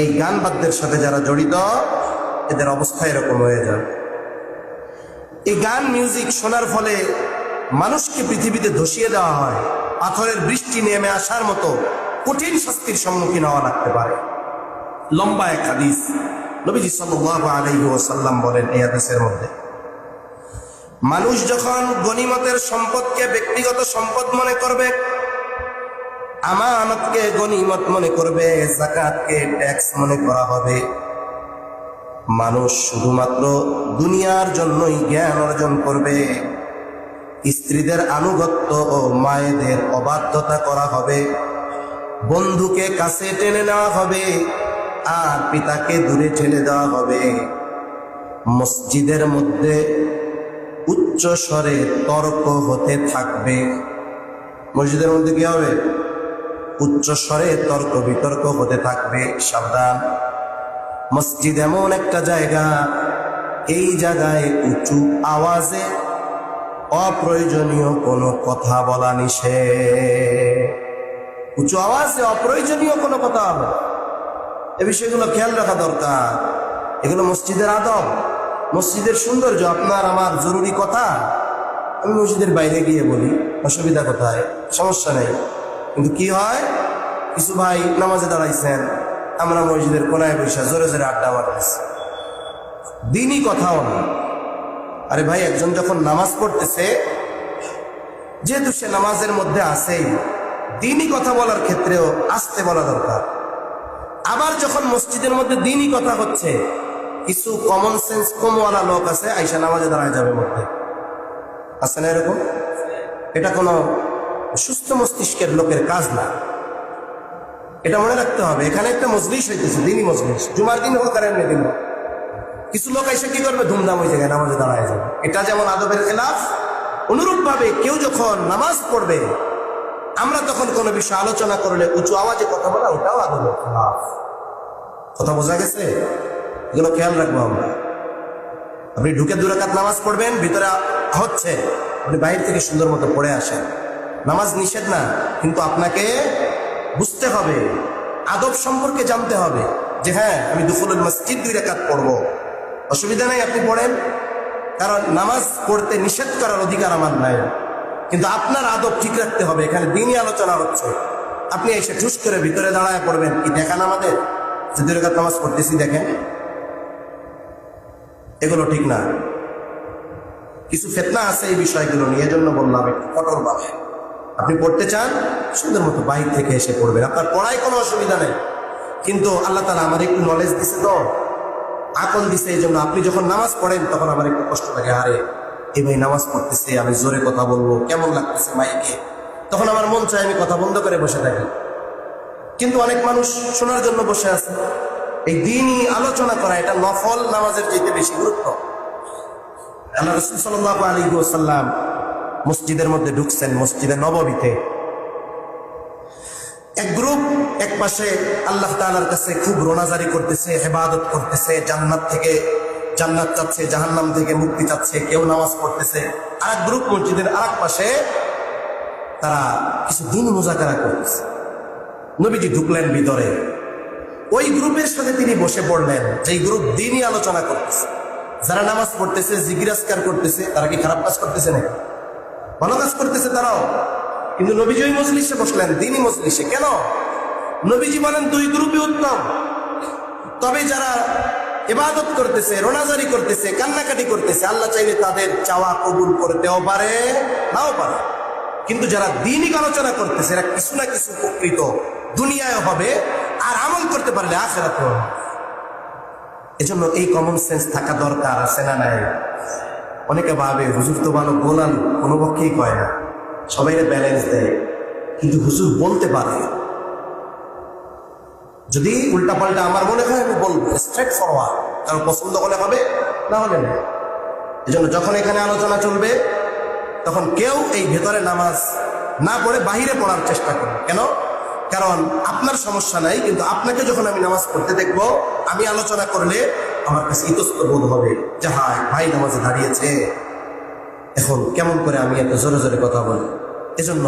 এই গান বাদ্যের সাথে যারা জড়িত এদের অবস্থা এরকম হয়ে যাবে। এই গান মিউজিক শোনার ফলে মানুষকে পৃথিবীতে ধসিয়ে দেওয়া হয়, পাথরের বৃষ্টি নেমে আসার মতো কঠিন শাস্তির সম্মুখীন হওয়া লাগতে পারে। লম্বা এক হাদিস, নবীজি সাল্লাল্লাহু আলাইহি ওয়াসাল্লাম বলেন এই হাদিসের মধ্যে, মানুষ যখন গনিমতের সম্পদকে ব্যক্তিগত সম্পদ মনে করবে, আমানতকে গনিমত মনে করবে, যাকাতকে ট্যাক্স মনে করা হবে, মানুষ শুধুমাত্র দুনিয়ার জন্যই জ্ঞান অর্জন করবে, স্ত্রীদের আনুগত্য ও মায়েদের অবাধ্যতা করা হবে, বন্ধুকে কাছে টেনে নেওয়া হবে আর পিতাকে দূরে ঠেলে দেওয়া হবে, মসজিদের মধ্যে উচ্চ স্বরে তর্ক হতে থাকবে। মসজিদের মধ্যে কি হবে? উচ্চ স্বরে তর্ক বিতর্ক হতে থাকবে। সাবধান, মসজিদ এমন একটা জায়গা, এই জায়গায় উঁচু আওয়াজে অপ্রয়োজনীয় কোনো কথা বলা নিষেধ। উঁচু আওয়াজে অপ্রয়োজনীয় কোনো কথা হবে, এ বিষয়গুলো খেয়াল রাখা দরকার। এগুলো মসজিদের আদব, মসজিদের সৌন্দর্য। আপনার আমার জরুরি কথা আমি মসজিদের বাইরে গিয়ে বলি, অসুবিধা কোথায়? সমস্যা নেই। কিন্তু কি হয়, কিছু ভাই নামাজে দাঁড়াইছেন, আমরা মসজিদের কোনায় বসে জোরে জোরে আড্ডা মারতেছি, দিনই কথাও না। আরে ভাই, একজন যখন নামাজ পড়তেছে, যেহেতু সে নামাজের মধ্যে আছেই, দিনই কথা বলার ক্ষেত্রেও আস্তে বলা দরকার। আবার যখন মসজিদের মধ্যে দিনই কথা হচ্ছে, কিছু কমন সেন্স কমওয়ালা লোক আছে, আইসা নামাজে দাঁড়ায় যাবে মধ্যে, আছে না এরকম? এটা কোনো সুস্থ মস্তিষ্কের লোকের কাজ না। এটা মনে রাখতে হবে। এখানে একটা মজলিস হইতেছে, দিনই মজলিস, জুমার দিন হোক আর এমনি দিন হোক, কিছু লোক এসে কি করবে, ধুমধাম ওই জায়গায় নামাজে দাঁড়ায় যাবে। এটা যেমন আদবের খেলাফ, অনুরূপ ভাবে কেউ যখন নামাজ পড়বে, আমরা তখন কোনো বিষয় আলোচনা করলে উঁচু আওয়াজে কথা বলা, ওটাও আদবের খেলাফ। কথা বোঝা গেছে? এগুলো খেয়াল রাখবো আমরা। আপনি ঢুকে 2 রাকাত নামাজ পড়বেন, ভিতরে হচ্ছে, আপনি বাইরে থেকে সুন্দর মতো পড়ে আসেন। নামাজ নিষেধ না, কিন্তু আপনাকে বুঝতে হবে, আদব সম্পর্কে জানতে হবে যে হ্যাঁ, আমি দুখুলুল মসজিদ 2 রাকাত পড়বো, অসুবিধা নাই, আপনি পড়েন। কারণ নামাজ পড়তে নিষেধ করার অধিকার আমার নাই, কিন্তু আপনার আদব ঠিক রাখতে হবে। এখানে দিনই আলোচনা হচ্ছে, আপনি এসে ঠুস করে ভিতরে দাঁড়ায় পড়বেন, কি দেখান আমাদের যে 2 রাকাত নামাজ পড়তেছি, দেখেন? এগুলো ঠিক না। কিছু ফিতনা আছে এই বিষয়গুলো নিয়ে, এজন্য বললাম একটু কঠোর ভাবে। আপনি পড়তে চান, সুন্দর মতো বাইরে থেকে এসে পড়বেন, আপনার পড়ায় কোনো অসুবিধা নেই। কিন্তু আল্লাহ তাআলা আমার একটু নলেজ দিছে, তো আকল দিছে, এই জন্য আপনি যখন নামাজ পড়েন তখন আমার একটু কষ্ট লাগে, আরে এই ভাই নামাজ পড়তেছে, আমি জোরে কথা বলবো, কেমন লাগতেছে মাইকে, তখন আমার মন চায় আমি কথা বন্ধ করে বসে থাকি। কিন্তু অনেক মানুষ শোনার জন্য বসে আছে। এই দিনই আলোচনা করা, এটা নফল নামাজের চাইতে বেশি গুরুত্ব। আল্লাহ রাসূল সাল্লাল্লাহু আলাইহি ওয়াসাল্লাম মসজিদের মধ্যে ঢুকছেন, মসজিদে নববীতে এক গ্রুপ এক পাশে আল্লাহ তাআলার কাছে খুব রোনাজারি করতেছে, ইবাদত করতেছে, জান্নাত থেকে জান্নাত চাচ্ছে, জাহান্নাম থেকে মুক্তি চাচ্ছে, কেউ নামাজ পড়তেছে। আর এক গ্রুপ মসজিদের আর এক পাশে তারা কিছু দিন মুজাকারা করতেছে। নবীজি ঢুকলেন ভিতরে, ওই গ্রুপের সাথে তিনি বসে পড়লেন, যেই গ্রুপ দিনই আলোচনা করতেছে। যারা নামাজ পড়তেছে, জিকির আজকার করতেছে, তারা কি খারাপ কাজ করতেছে নাকি? ভালো কাজ করতেছে তারাও। কিন্তু নবীজি ওই মজলিসে বসলেন, দিনই মজলিসে। কেন? নবীজি বলেন দুই গ্রুপই উত্তম, তবে যারা ইবাদত করতেছে, রোনাজারি করতেছে, কান্নাকাটি করতেছে, আল্লাহ চাইলে তাদের চাওয়া কবুল করতেও পারে, নাও পারে। কিন্তু যারা দিনই আলোচনা করতেছে, এরা কিছু না কিছু উপকৃত দুনিয়ায় হবে, আর আমল করতে পারলে আখিরাতে হবে। এজন্য এই কমন সেন্স থাকা দরকার, আছে না নাই? অনেকে ভাবে হুজুর তো ভালো গোলান, কোনো পক্ষেই কয় না, সবাই ব্যালেন্স দেয়, কিন্তু হুজুর বলতে পারে। যদি উল্টা পাল্টা আমার মনে হয় আমি বলবো, স্ট্রেট ফরওয়ার্ড, কারণ পছন্দ হলে হবে, না হলে না। এজন্য যখন এখানে আলোচনা চলবে, তখন কেউ এই ভেতরে নামাজ না পড়ে বাহিরে পড়ার চেষ্টা করবে। কেন? কারণ আপনার সমস্যা নাই, কিন্তু আপনাকে যখন আমি নামাজ পড়তে দেখবো, আমি আলোচনা করলে আমার কাছে ইতস্তত বোধ হবে যে হায় ভাই নামাজে দাঁড়িয়েছে, এখন কেমন করে আমি এত জোরে জোরে কথা বলি। এজন্য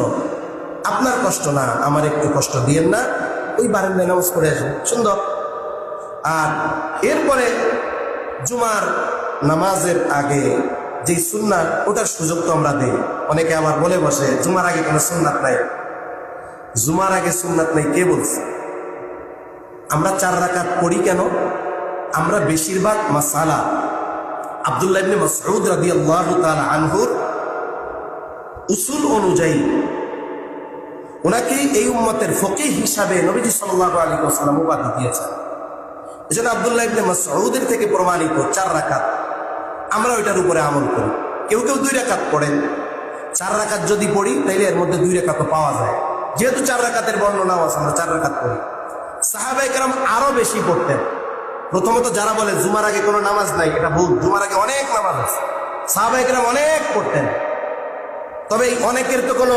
আপনার কষ্ট না, আমার একটু কষ্ট দিয়েন না, ওই বারান্দায় নামাজ পড়ে আসুন, সুন্দর। আর এরপরে জুমার নামাজের আগে যে সুন্নাত, ওটার সুযোগ তো আমরা দিই। অনেকে আবার বলে বসে জুমার আগে কোনো সুন্নাত নাই। জুমার আগে সুন্নাত নাই কে বলছে? আমরা 4 রাকাত পড়ি কেন? আমরা বেশিরভাগ মাসালা আব্দুল্লাহ ইবনে মাসউদ রাদিয়াল্লাহু তাআলা আনহুর উসুল অনুযায়ী ওনাকে এই উম্মতের ফকিহ হিসাবে নবীজি সাল্লাল্লাহু আলাইহি ওয়াসাল্লাম উপাধি দিয়েছেন। এজন্য আব্দুল্লাহ ইবনে মাসউদের থেকে প্রমাণিত 4 রাকাত, আমরা ওইটার উপরে আমল করি। কেউ কেউ 2 রাকাত পড়েন। 4 রাকাত যদি পড়ি তাইলে এর মধ্যে 2 রাকাতও পাওয়া যায়। যেহেতু 4 রাকাতের বর্ণনাও আছে, আমরা 4 রাকাত পড়ি। সাহাবায়ে কেরাম আরো বেশি পড়তেন। প্রথমত যারা বলে জুমার আগে কোনো নামাজ নাই, এটা ভুল। জুমার আগে অনেক নামাজ আছে, সাহাবায়ে কেরাম অনেক পড়তেন। তবে এই অনেকের তো কোনো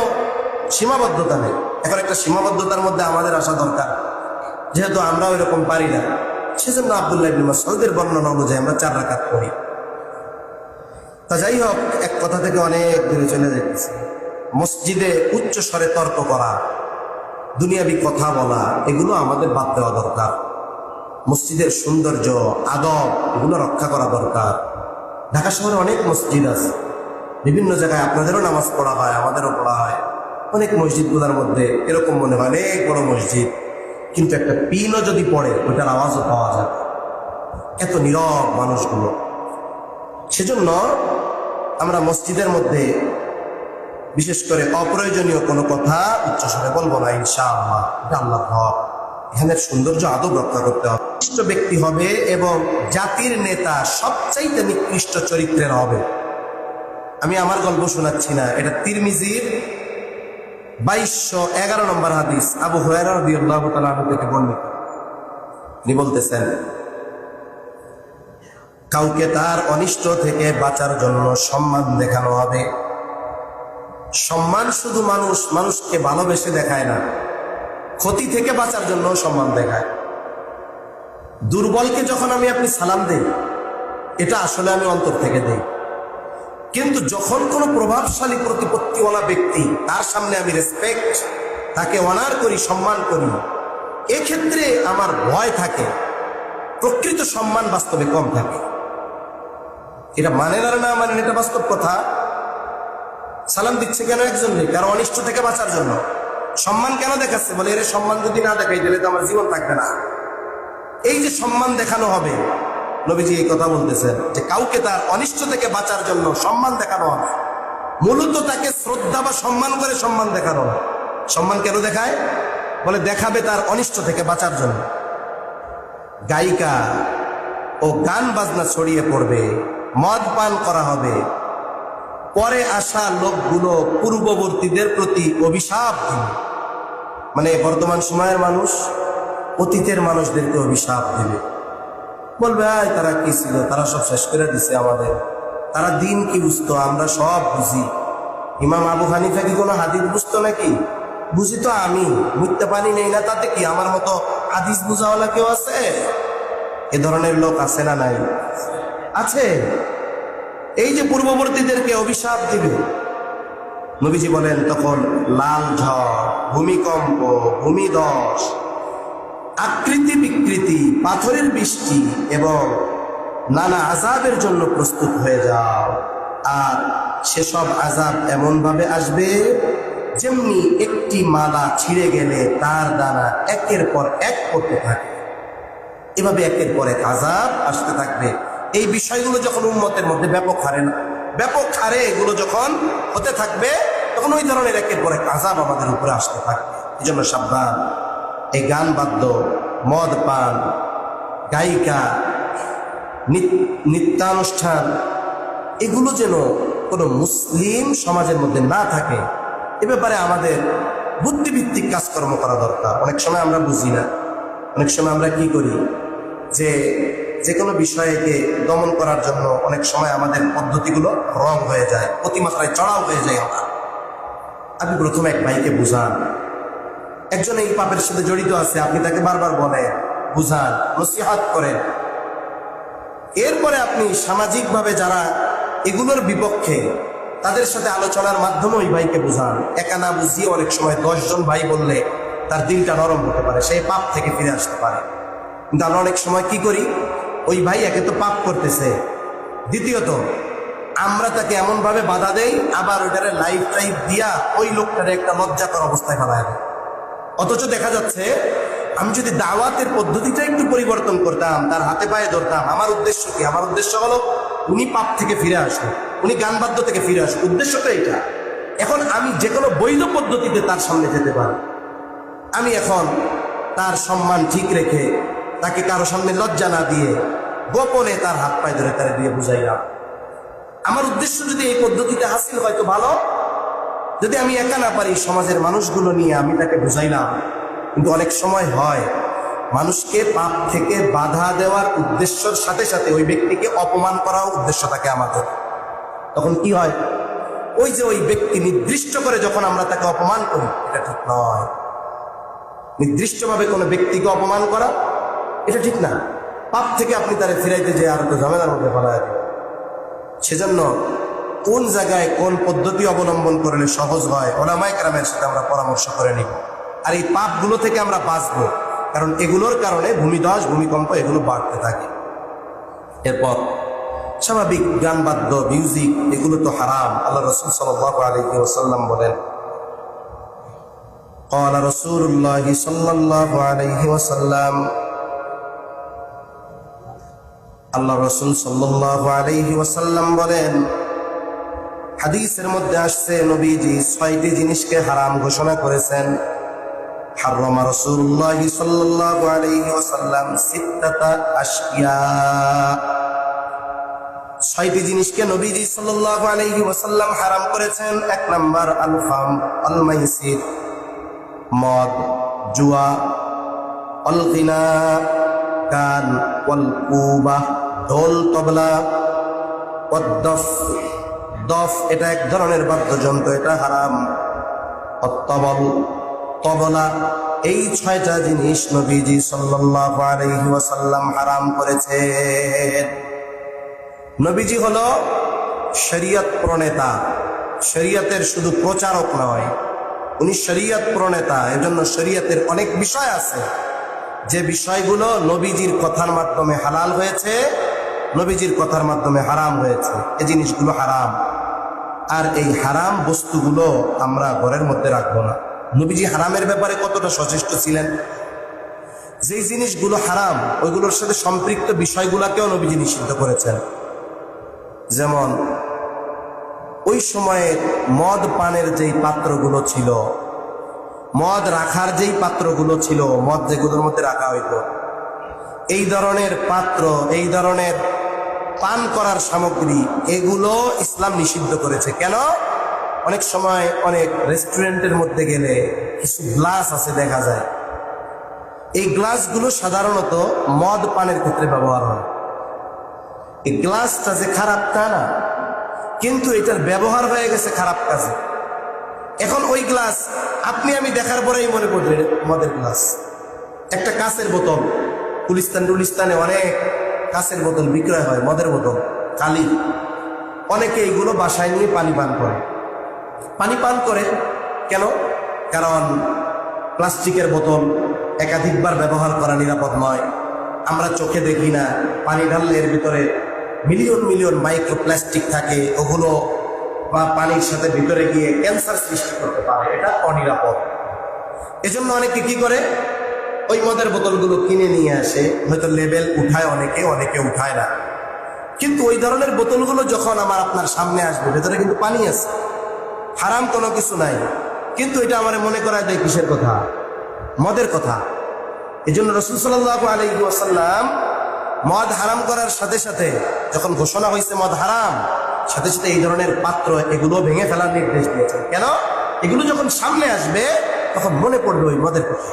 সীমাবদ্ধতা নেই। এখন একটা সীমাবদ্ধতার মধ্যে আমাদের আসা দরকার, যেহেতু আমরাও এরকম পারি না। সেজন্য আব্দুল্লাহ ইবনে মাসউদের বর্ণনা অনুযায়ী আমরা 4 রাকাত পড়ি। তা যাই হোক, এক কথা থেকে অনেক দূরে চলে যাচ্ছে। মসজিদে উচ্চ স্বরে তর্ক করা, দুনিয়াবি কথা বলা, এগুলো আমাদের বাদ দেওয়া দরকার। মসজিদের সৌন্দর্য, আদব, এগুলো রক্ষা করা দরকার। ঢাকা শহরে অনেক মসজিদ আছে, বিভিন্ন জায়গায় আপনাদেরও নামাজ পড়া হয়, আমাদেরও পড়া হয়। অনেক মসজিদগুলোর মধ্যে এরকম মনে হয় অনেক বড় মসজিদ, কিন্তু একটা পিনও যদি পড়ে ওইটার আওয়াজও পাওয়া যায়। এত নীরব মানুষগুলো। সেজন্য আমরা মসজিদের মধ্যে বিশেষ করে অপ্রয়োজনীয় কোনো কথা উচ্চস্বরে বলবো না, ইনশাআল্লাহ। এটা আল্লাহর হক। এখানের সৌন্দর্য আদব রক্ষা করতে হবে। নিকৃষ্ট ব্যক্তি হবে এবং জাতির নেতা সবচাইতে নিকৃষ্ট চরিত্রের হবে। আমি আমার গল্প শোনাচ্ছি না, এটা তিরমিজির 2211 নম্বর হাদিস, আবু হুরায়রা রাদিয়াল্লাহু তাআলা আনহু থেকে বর্ণিত। তিনি বলতেছেন, কাউকে তার অনিষ্ট থেকে বাঁচার জন্য সম্মান দেখানো হবে। সম্মান শুধু মানুষকে ভালোবেসে দেখায় না, ক্ষতি থেকে বাঁচার জন্য সম্মান দেখায়। দুর্বলকে যখন আপনি সালাম দেই, এটা আসলে আমি অন্তর থেকে দেই। কিন্তু যখন কোনো প্রভাবশালী প্রতিপত্তিওয়ালা ব্যক্তি, তার সামনে আমি রেসপেক্ট, তাকে অনার করি, সম্মান করি, এক্ষেত্রে আমার ভয় থাকে, প্রকৃত সম্মান বাস্তবে কম থাকে। এটা মানেন আর না মানেন, এটা বাস্তব কথা। সালাম দিচ্ছে কেন একজনকে? কারণ অনিষ্ট থেকে বাঁচার জন্য। সম্মান কেন দেখাচ্ছে? বলে এর সম্মান যদি না দেখাই তাহলে তো আমার জীবন থাকবে না। এই যে সম্মান দেখানো হবে, নবীজি এই কথা বলতেছেন যে কাউকে তার অনিষ্ট থেকে বাঁচার জন্য সম্মান দেখানো হবে। মূলত তাকে শ্রদ্ধা বা সম্মান করে সম্মান দেখানো হবে। সম্মান কেন দেখায়? বলে দেখাবে তার অনিষ্ট থেকে বাঁচার জন্য। গায়িকা ও গান বাজনা ছড়িয়ে পড়বে, মদ পান করা হবে, পরে আসা লোকগুলো পূর্ববর্তীদের প্রতি অভিশাপ দিবে। মানে বর্তমান সময়ের মানুষ অতীতের মানুষদেরকে অভিশাপ দিবে, বলবে আয় তারা কি ছিল, তারা সব শেষ করে দিছে আমাদের, তারা দিন কি বুঝতো, আমরা সব বুঝি। ইমাম আবু হানিফা কি কোনো হাদিস বুঝতো নাকি? বুঝি তো আমি, বুঝতে পারি নেই না, তাতে কি? আমার মতো হাদিস বুঝাওয়ালা কেউ আছে? এ ধরনের লোক আছে না নাই? আছে। এই যে পূর্ববর্তীদেরকে অভিশাপ দিবে, নবীজি বলেন তখন লাল ঝড়, ভূমিকম্প, ভূমিধস, আকৃতি বিকৃতি, পাথরের বৃষ্টি এবং নানা আযাবের জন্য প্রস্তুত হয়ে যাও। আর সেসব আযাব এমন ভাবে আসবে যেমনি একটি মালা ছিঁড়ে গেলে তার দানা একের পর এক পড়তে থাকে, এভাবে একের পর এক আযাব আসতে থাকবে। এই বিষয়গুলো যখন উম্মতের মধ্যে ব্যাপক হারে এগুলো যখন হতে থাকবে, তখন ওই ধরনের একের পর এক আযাব আমাদের উপরে আসতে থাকবে। এই জন্য সাবধান। এই গান বাদ্য, মদ পান, গায়িকা, নৃত্যানুষ্ঠান, এগুলো যেন কোনো মুসলিম সমাজের মধ্যে না থাকে, এ ব্যাপারে আমাদের বুদ্ধিভিত্তিক কাজকর্ম করা দরকার। অনেক সময় আমরা বুঝি না, অনেক সময় আমরা কি করি, যে কোনো বিষয়কে দমন করার জন্য অনেক সময় আমাদের পদ্ধতিগুলো রং হয়ে যায়, অতিমাত্রায় চড়াও হয়ে যায়। আপনি প্রথমে এক ভাইকে বুঝান, একজন এই পাপের সাথে জড়িত আছে, আপনি তাকে বারবার বলেন, বুঝান, নসিহত করেন। এরপরে আপনি সামাজিকভাবে যারা এগুলোর বিপক্ষে, তাদের সাথে আলোচনার মাধ্যমে ওই ভাইকে বুঝান। একা না বুঝিয়ে অনেক সময় 10 জন ভাই বললে তার দিলটা নরম হতে পারে, সেই পাপ থেকে ফিরে আসতে পারে। কিন্তু আমরা অনেক সময় কি করি, ওই ভাই একে তো পাপ করতেছে, দ্বিতীয়ত আমরা তাকে এমন ভাবে বাধা দেই, আবার ওইটারে লাইফ দিয়া ওই লোকটারে একটা লজ্জাকর অবস্থায় ফেলায় দেয়। অথচ দেখা যাচ্ছে আমি যদি দাওয়াতের পদ্ধতিটা একটু পরিবর্তন করতাম, তার হাতে পায়ে ধরতাম, আমার উদ্দেশ্য কি? আমার উদ্দেশ্য হলো উনি পাপ থেকে ফিরে আসুন, উনি গান বাদ্য থেকে ফিরে আসুন, উদ্দেশ্যটা এটা। এখন আমি যে কোনো বৈধ পদ্ধতিতে তার সামনে যেতে পারি। আমি এখন তার সম্মান ঠিক রেখে, তাকে কারো সামনে লজ্জা না দিয়ে, গোপনে তার হাত পায়ে ধরে তারা দিয়ে বুঝাইলাম। আমার উদ্দেশ্য যদি এই পদ্ধতিতে হাসিল হয় তো ভালো। যদি আমি একা না পারি, সমাজের মানুষগুলো নিয়ে আমি তাকে বুঝাইলাম। কিন্তু অনেক সময় হয় মানুষকে পাপ থেকে বাধা দেওয়ার উদ্দেশ্যের সাথে সাথে ওই ব্যক্তিকে অপমান করাও উদ্দেশ্য থাকে আমাদের। তখন কি হয়, ওই যে ওই ব্যক্তি নির্দিষ্ট করে যখন আমরা তাকে অপমান করি, এটা ঠিক নয়। নির্দিষ্টভাবে কোনো ব্যক্তিকে অপমান করা এটা ঠিক না। পাপ থেকে আপনি তারা ফিরাইতে যে আর তো ঝামেলার মধ্যে ফেলায় দেন। সেজন্য কোন জায়গায় কোন পদ্ধতি অবলম্বন করলে সহজ হয়, ওলামায়ে কেরামের সাথে আমরা পরামর্শ করে নিব। আর এই পাপগুলো থেকে আমরা বাঁচবো, কারণ এগুলোর কারণে ভূমিধস, ভূমিকম্প এগুলো বাড়তে থাকে। এরপর স্বাভাবিক গান বাদ্য, মিউজিক, এগুলো তো হারাম। আল্লাহ রাসূল সাল্লাল্লাহু আলাইহি ওয়াসাল্লাম বলেন, قال رسول الله صلى الله عليه وسلم, আল্লাহ রাসূল সাল্লাল্লাহু আলাইহি ওয়াসাল্লাম বলেন, হাদিসের মধ্যে আসছে নবীজি 6টি জিনিসকে হারাম ঘোষণা করেছেন। হারাম রাসূলুল্লাহ সাল্লাল্লাহু আলাইহি ওয়াসাল্লাম সিত্তাতা আশিয়া, 6টি জিনিসকে নবীজি সাল্লাল্লাহু আলাইহি ওয়াসাল্লাম হারাম করেছেন। 1 নাম্বার আল খাম আল মাইসির, মদ, জুয়া, আল গিনা, গান, ওয়াল কুবা, ঢোল, তবলা, ওয়াদ্দফ, দফ এটা এক ধরনের বাদ্যযন্ত্র, এটা হারাম। অত্তবল, তবলা, এই 6টা জিনিস নবীজি সাল্লাল্লাহু আলাইহি ওয়াসাল্লাম হারাম করেছেন। নবীজি হলো শরীয়ত প্রণেতা, শরীয়তের শুধু প্রচারক নয়, উনি শরীয়ত প্রণেতা। এজন্য শরীয়তের অনেক বিষয় আছে যে বিষয়গুলো নবীজির কথার মাধ্যমে হালাল হয়েছে, নবীজির কথার মাধ্যমে হারাম হয়েছে। এই জিনিসগুলো হারাম। আর এই হারাম বস্তুগুলো আমরা ঘরের মধ্যে রাখবো না। নবীজি হারামের ব্যাপারে কতটা সচেষ্ট ছিলেন। যেই জিনিসগুলো হারাম, ওইগুলোর সাথে সম্পৃক্ত বিষয়গুলোকেও নবীজি নিষিদ্ধ করেছেন। যেমন ওই সময়ে মদ পানের যেই পাত্রগুলো ছিল, মদ রাখার যেই পাত্রগুলো ছিল, মদ যেগুলোর মধ্যে রাখা হইতো, এই ধরনের পাত্র, এই ধরনের পান করার সামগ্রী, এগুলো ইসলাম নিষিদ্ধ করেছে। কেন? অনেক সময় অনেক রেস্টুরেন্টের মধ্যে গেলে কিছু গ্লাস আছে দেখা যায়, এই গ্লাসগুলো সাধারণত মদ পানের ক্ষেত্রে ব্যবহার হয়। এই গ্লাসটা যে খারাপ তা না, কিন্তু এটার ব্যবহার হয়ে গেছে খারাপ কাজে। এখন ওই গ্লাস আপনি আমি দেখার পরেই মনে পড়বে মদের গ্লাস। একটা কাঁচের বোতল, গুলিস্তানে অনেক কাঁচের বোতল বিক্রয় হয়, মদের বোতল কালি। অনেকে এইগুলো বাসায় নিয়ে পানি পান করে। পানি পান করে কেন? কারণ প্লাস্টিকের বোতল একাধিকবার ব্যবহার করা নিরাপদ নয়। আমরা চোখে দেখি না, পানি ঢাললে এর ভিতরে মিলিয়ন মিলিয়ন মাইক্রো প্লাস্টিক থাকে, ওগুলো বা পানির সাথে ভিতরে গিয়ে ক্যান্সার সৃষ্টি করতে পারে, এটা অনিরাপদ। এজন্য অনেকে কি করে, ওই মদের বোতলগুলো কিনে নিয়ে আসে, হয়তো লেবেল উঠায় অনেকে, অনেকে উঠায় না। কিন্তু ওই ধরনের বোতলগুলো যখন আমার আপনার সামনে আসবে, ভেতরে কিন্তু পানি আছে, হারাম কোনো কিছু নাই, কিন্তু এটা আমার মনে করায় দেয় কিসের কথা? মদের কথা। এই জন্য রাসূল সাল্লাল্লাহু আলাইহি ওয়াসাল্লাম মদ হারাম করার সাথে সাথে, যখন ঘোষণা হয়েছে মদ হারাম, সাথে সাথে এই ধরনের পাত্র এগুলো ভেঙে ফেলার নির্দেশ দিয়েছেন। কেন? এগুলো যখন সামনে আসবে তখন মনে পড়বে ওই মদের কথা।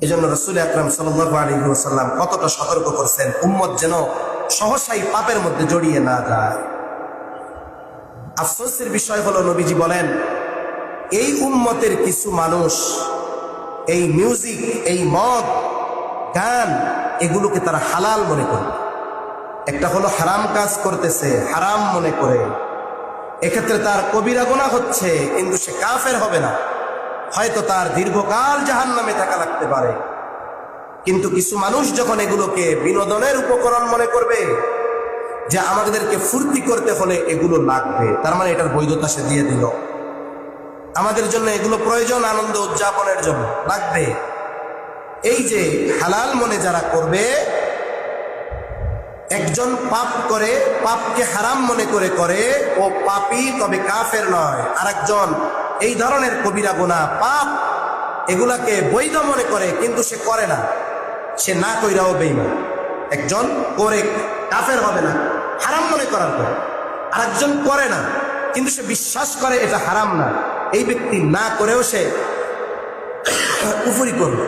এই জন্য রাসূল আকরাম সাল্লাল্লাহু আলাইহি ওয়াসাল্লাম কতটা সতর্ক করছেন, উম্মত যেন সহসাই পাপের মধ্যে জড়িয়ে না যায়। আফসোসের বিষয় হলো, নবীজি বলেন, এই উম্মতের কিছু মানুষ এই মিউজিক, এই মদ, গান, এগুলোকে তারা হালাল মনে করে। একটা হলো হারাম কাজ করতেছে, হারাম মনে করে, এক্ষেত্রে তার কবিরা গুনাহ হচ্ছে, কিন্তু সে কাফের হবে না, হয়তো তার দীর্ঘকাল জাহান্নামে থাকা লাগতে পারে। কিন্তু কিছু মানুষ যখন এগুলোকে বিনোদনের উপকরণ মনে করবে, যে আমাদেরকে ফুর্তি করতে হলে এগুলো লাগবে, তার মানে এটার বৈধতা সে দিয়ে দিল। আমাদের জন্য এগুলো প্রয়োজন, আনন্দ উদযাপনের জন্য লাগবে। এই যে হালাল মনে যারা করবে, একজন পাপ করে, পাপকে হারাম মনে করে ও পাপী, তবে কাফের নয়। আরেকজন এই ধরনের কবিরা গুনাহ, পাপ, এগুলাকে বৈধ মনে করে, কিন্তু সে করে না, সে না কইরাও বেঈমান। একজন করে কাফের হবে না হারাম মনে করার পর, আরেকজন করে না কিন্তু সে বিশ্বাস করে এটা হারাম না, এই ব্যক্তি না করেও সে কুফরি করবে।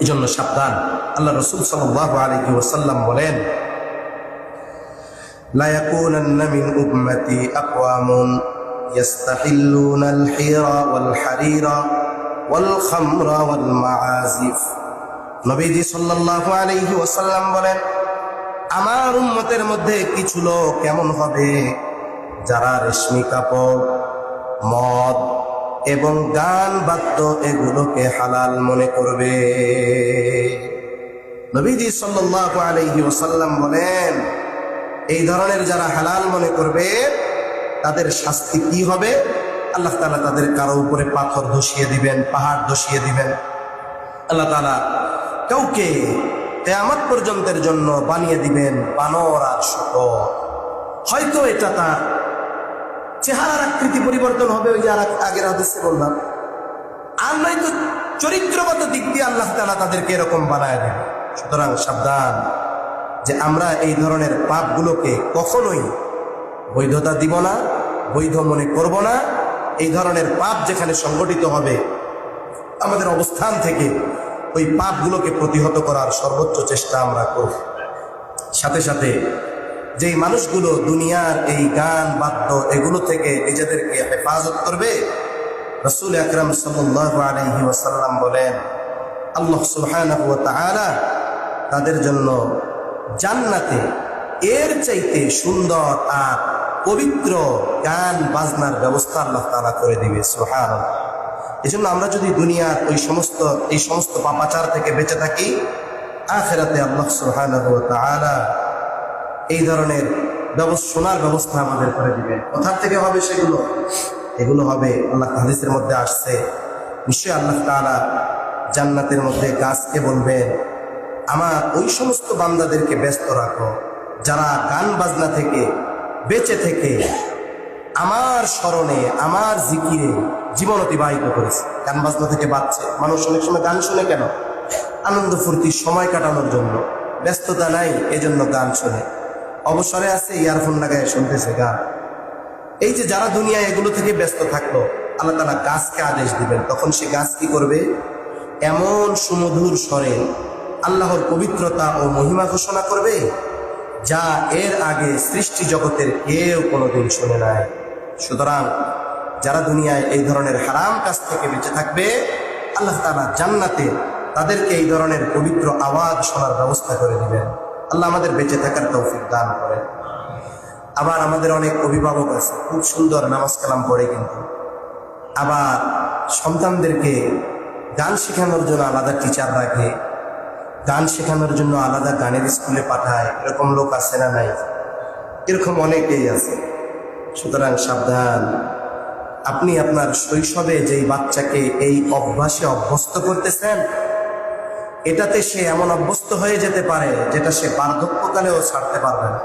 এই জন্য সাবধান। আল্লাহ রাসূল সাল্লাল্লাহু আলাইহি ওয়াসাল্লাম বলেন, লা ইয়াকুনান্না মিন উম্মতি আকওয়ামুন ইয়াস্তাহিল্লুনাল হিরা ওয়াল হারিরা ওয়াল খামরা ওয়াল মাআজিফ। নবীজি সাল্লাল্লাহু আলাইহি ওয়াসাল্লাম বলেন, আমার উম্মতের মধ্যে কিছু লোক কেমন হবে, যারা রেশমি কাপড়, মদ এবং গান বাদ্য এগুলোকে হালাল মনে করবে। নবীজি সাল্লাল্লাহু আলাইহি ওয়াসাল্লাম বলেন, এই ধরনের যারা হালাল মনে করবে তাদের শাস্তি কি হবে? আল্লাহ তাআলা তাদের কারো উপরে পাথর ধসিয়ে দিবেন, পাহাড় ধসিয়ে দিবেন। আল্লাহ তাআলা কাউকে কিয়ামত পর্যন্তের জন্য বানিয়ে দিবেন বানর আর শূকর। হয়তো এটা তার চেহারার আকৃতি পরিবর্তন হবে, ওই যে আগের হাদিসে বললাম, আর নয়তো চরিত্রগত দিক দিয়ে আল্লাহ তাআলা তাদেরকে এরকম বানায় দেবে। সুতরাং সাবধান, যে আমরা এই ধরনের পাপগুলোকে কখনোই বৈধতা দিব না, বৈধ মনে করব না। এই ধরনের পাপ যেখানে সংগঠিত হবে, আমাদের অবস্থান থেকে ওই পাপগুলোকে প্রতিহত করার সর্বোচ্চ চেষ্টা আমরা করব। সাথে সাথে যেই মানুষগুলো দুনিয়ার এই গান বাদ্য এগুলো থেকে নিজেদেরকে হেফাজত করবে, রাসূল আকরাম সাল্লাল্লাহু আলাইহি ওয়াসাল্লাম বলেন, আল্লাহ সুবহানাহু ওয়া তাআলা তাদের জন্য জান্নাতে এর চাইতে সুন্দর আর পবিত্র গান বাজনার ব্যবস্থা আল্লাহ তাআলা করে দিবে। সুবহানাল্লাহ। এজন্য আমরা যদি দুনিয়ার এই সমস্ত পাপাচার থেকে বেঁচে থাকি, আখিরাতে আল্লাহ সুবহানাহু ওয়া তাআলা এই ধরনের শোনার ব্যবস্থা আমাদের করে দিবেন। কোথা থেকে হবে সেগুলো? এগুলো হবে, আল্লাহ হাদিসের মধ্যে আসছে, নিশ্চয়ই আল্লাহ তাআলা জান্নাতের মধ্যে গাছকে বলবেন, আমার ওই সমস্ত বান্দাদেরকে ব্যস্ত রাখো যারা গান বাজনা থেকে বেঁচে থেকে আমার স্মরণে, আমার জিকিরে জীবন অতিবাহিত করেছে। গান বাজনা থেকে বাঁচছে। মানুষ অনেক সময় গান শুনে কেন? আনন্দ ফুর্তি, সময় কাটানোর জন্য। ব্যস্ততা নাই এজন্য গান শুনে, অবসরে আছে ইয়ারফোন লাগায় শুনতেছে গান। এই যে যারা দুনিয়া এগুলো থেকে ব্যস্ত থাকলো, আল্লাহ তাআলা গাছকে আদেশ দিবেন, তখন সে গাছ কি করবে? এমন সুমধুর স্বরে আল্লাহর পবিত্রতা ও মহিমা ঘোষণা করবে, যা এর আগে সৃষ্টি জগতের কেউ কোনোদিন শুনে নাই। সুতরাং যারা দুনিয়ায় এই ধরনের হারাম কাজ থেকে বেঁচে থাকবে, আল্লাহ তাআলা জান্নাতে তাদেরকে এই ধরনের পবিত্র আওয়াজ শোনার ব্যবস্থা করে দিবেন। আল্লাহ আমাদের বেঁচে থাকার তৌফিক দান করেন। আবার আমাদের অনেক অভিভাবক আছে, খুব সুন্দর নামাজ কালাম পড়ে, কিন্তু আবার সন্তানদেরকে গান শেখানোর জন্য আলাদা টিচার রাখে, গান শেখানোর জন্য আলাদা গানের স্কুলে পাঠায়। এরকম লোক আছে না নাই? এরকম অনেকেই আছে। সুতরাং সাবধান। আপনি আপনার শৈশবে যেই বাচ্চাকে এই অভ্যাসে অভ্যস্ত করতেছেন, এটাতে সে এমন অভ্যস্ত হয়ে যেতে পারে যেটা সে বার্ধক্যকালেও ছাড়তে পারবে না।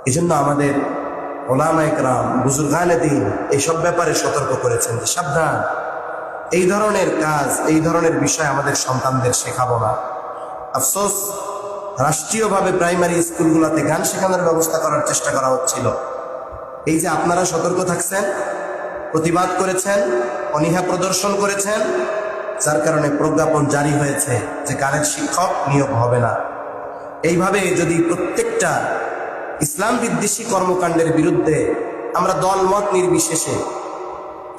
এই জন্য আমাদের ওলামায়ে কেরাম, বুজুর্গানে দ্বীন এইসব ব্যাপারে সতর্ক করেছেন যে সাবধান, এই ধরনের কাজ, এই ধরনের বিষয় আমাদের সন্তানদের শেখাবো না। আফসোস, রাষ্ট্রীয়ভাবে প্রাইমারি স্কুলগুলোতে গান শেখানোর ব্যবস্থা করার চেষ্টা করা হচ্ছিল। এই যে আপনারা সতর্ক থাকছেন, প্রতিবাদ করেছেন, অনীহা প্রদর্শন করেছেন, যার কারণে প্রজ্ঞাপন জারি হয়েছে যে গানের শিক্ষক নিয়োগ হবে না। এইভাবে যদি প্রত্যেকটা ইসলাম বিদ্বেষী কর্মকাণ্ডের বিরুদ্ধে আমরা দলমত নির্বিশেষে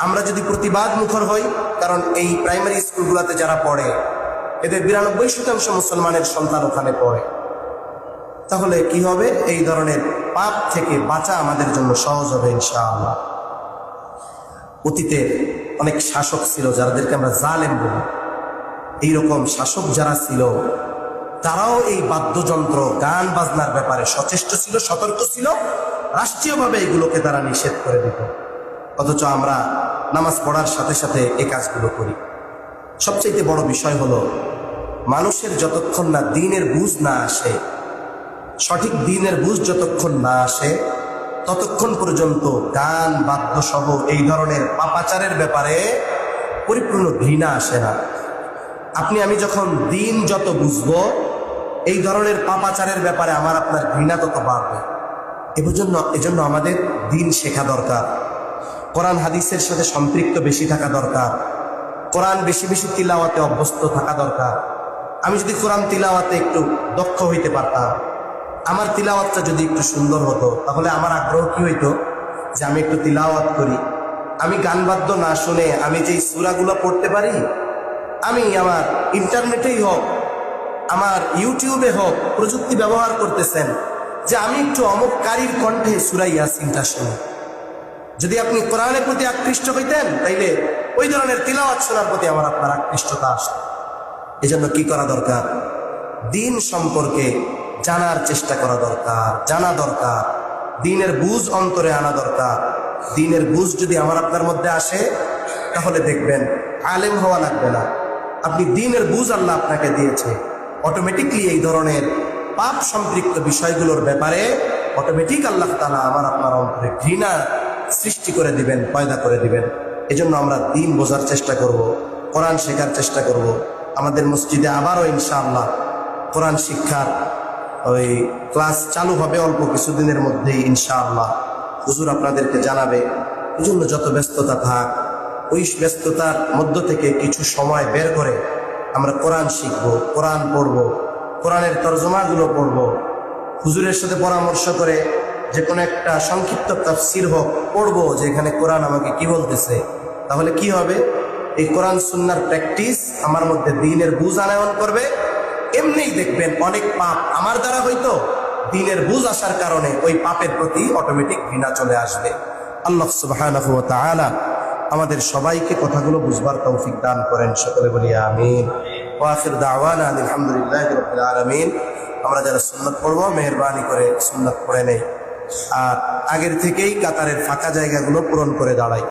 আমরা যদি প্রতিবাদ মুখর হই, কারণ এই প্রাইমারি স্কুলগুলোতে যারা পড়ে এদের 92% মুসলমানের সন্তান ওখানে পড়ে, তাহলে কি হবে? এই ধরনের পাপ থেকে বাঁচা আমাদের জন্য সহজ হবে ইনশাআল্লাহ। অতীতের অনেক শাসক ছিল যাদেরকে আমরা জালেম বলি, এইরকম শাসক যারা ছিল তারাও এই বাদ্যযন্ত্র, গান বাজনার ব্যাপারে সচেষ্ট ছিল, সতর্ক ছিল। রাষ্ট্রীয়ভাবে এগুলোকে তারা নিষেধ করে দিত, অথচ আমরা নামাজ পড়ার সাথে সাথে এই কাজগুলো করি। সবচেয়ে বড় বিষয় হলো, মানুষের যতক্ষণ না দ্বীনের বুঝ না আসে, সঠিক দ্বীনের বুঝ যতক্ষণ না আসে, ততক্ষণ পর্যন্ত গান বাদ্য সহ এই ধরনের পাপাচারের ব্যাপারে পরিপূর্ণ ঘৃণা আসে না। আপনি আমি যখন দ্বীন যত বুঝবো, এই ধরনের পাপাচারের ব্যাপারে আমার আপনার ঘৃণা তত বাড়বে। এজন্য আমাদের দ্বীন শেখা দরকার, কোরআন হাদিসের সাথে সম্পৃক্ত বেশি থাকা দরকার, কোরআন বেশি বেশি তিলাওয়াতে অভ্যস্ত থাকা দরকার। আমি যদি কোরআন তিলাওয়াতে একটু দক্ষ হইতে পারতাম, আমার তিলাওয়াতটা যদি একটু সুন্দর হতো, তাহলে আমার আগ্রহ কি হইতো যে আমি একটু তিলাওয়াত করি। আমি গান বাদ্য না শুনে আমি যে সূরাগুলো পড়তে পারি, আমি আমার ইন্টারনেটেই হোক, আমার ইউটিউবে হোক, প্রযুক্তি ব্যবহার করতেছেন, যে আমি একটু অমুক কারীর কণ্ঠে সূরা ইয়াসিনটা শুনি। যদি আপনি কোরআনের প্রতি আকৃষ্ট হইতেন, তাইলে ওই ধরনের তিলাওয়াত শোনার প্রতি আমার আপনার আকৃষ্টতা আসে। এজন্য কি করা দরকার? দ্বীন সম্পর্কে জানার চেষ্টা করা দরকার, জানা দরকার, দ্বীনের বুঝ অন্তরে আনা দরকার। দ্বীনের বুঝ যদি আমার আপনার মধ্যে আসে, তাহলে দেখবেন আলেম হওয়া লাগবে না, আপনি দ্বীনের বুঝ আল্লাহ আপনাকে দিয়েছে, অটোমেটিকলি এই ধরনের পাপ সম্পৃক্ত বিষয়গুলোর ব্যাপারে অটোমেটিক আল্লাহ তাআলা আমার আপনার অন্তরে ঘৃণা সৃষ্টি করে দিবেন, পয়দা করে দিবেন। এজন্য আমরা দ্বীন বোঝার চেষ্টা করব, কোরআন শেখার চেষ্টা করব। আমাদের মসজিদে আবারও ইনশাআল্লাহ কোরআন শিক্ষার ওই ক্লাস চালু হবে অল্প কিছুদিনের মধ্যেই ইনশাআল্লাহ। হুজুর আপনাদেরকে জানাবে। এজন্য যত ব্যস্ততা থাক, ওই ব্যস্ততার মধ্য থেকে কিছু সময় বের করে আমরা কোরআন শিখব, কোরআন পড়ব, কোরআনের তরজমাগুলো পড়ব, হুজুরের সাথে পরামর্শ করে যে কোনো একটা সংক্ষিপ্ত তাফসীর হোক পড়বো, যে এখানে কোরআন আমাকে কি বলতেছে। তাহলে কি হবে? এই কোরআন সুন্নাহর প্র্যাকটিস আমার মধ্যে দ্বীনের বুঝ আনয়ন করবে। এমনিই দেখবেন অনেক পাপ আমার দ্বারা হয়তো দ্বীনের বুঝ আসার কারণে ওই পাপের প্রতি অটোমেটিক ঘৃণা চলে আসবে। আল্লাহ সুবহানাহু ওয়া তাআলা আমাদের সবাইকে কথাগুলো বুঝবার তৌফিক দান করেন। সকলে বলি আমিন। ওয়া আখির দাওয়ানা আলহামদুলিল্লাহি রাব্বিল আলামিন। আমরা যারা সুন্নাত পড়বো, মেহেরবানি করে সুন্নাত পড়ে নেই, আর আগের থেকেই কাতারের ফাঁকা জায়গাগুলো পূরণ করে দাঁড়াই।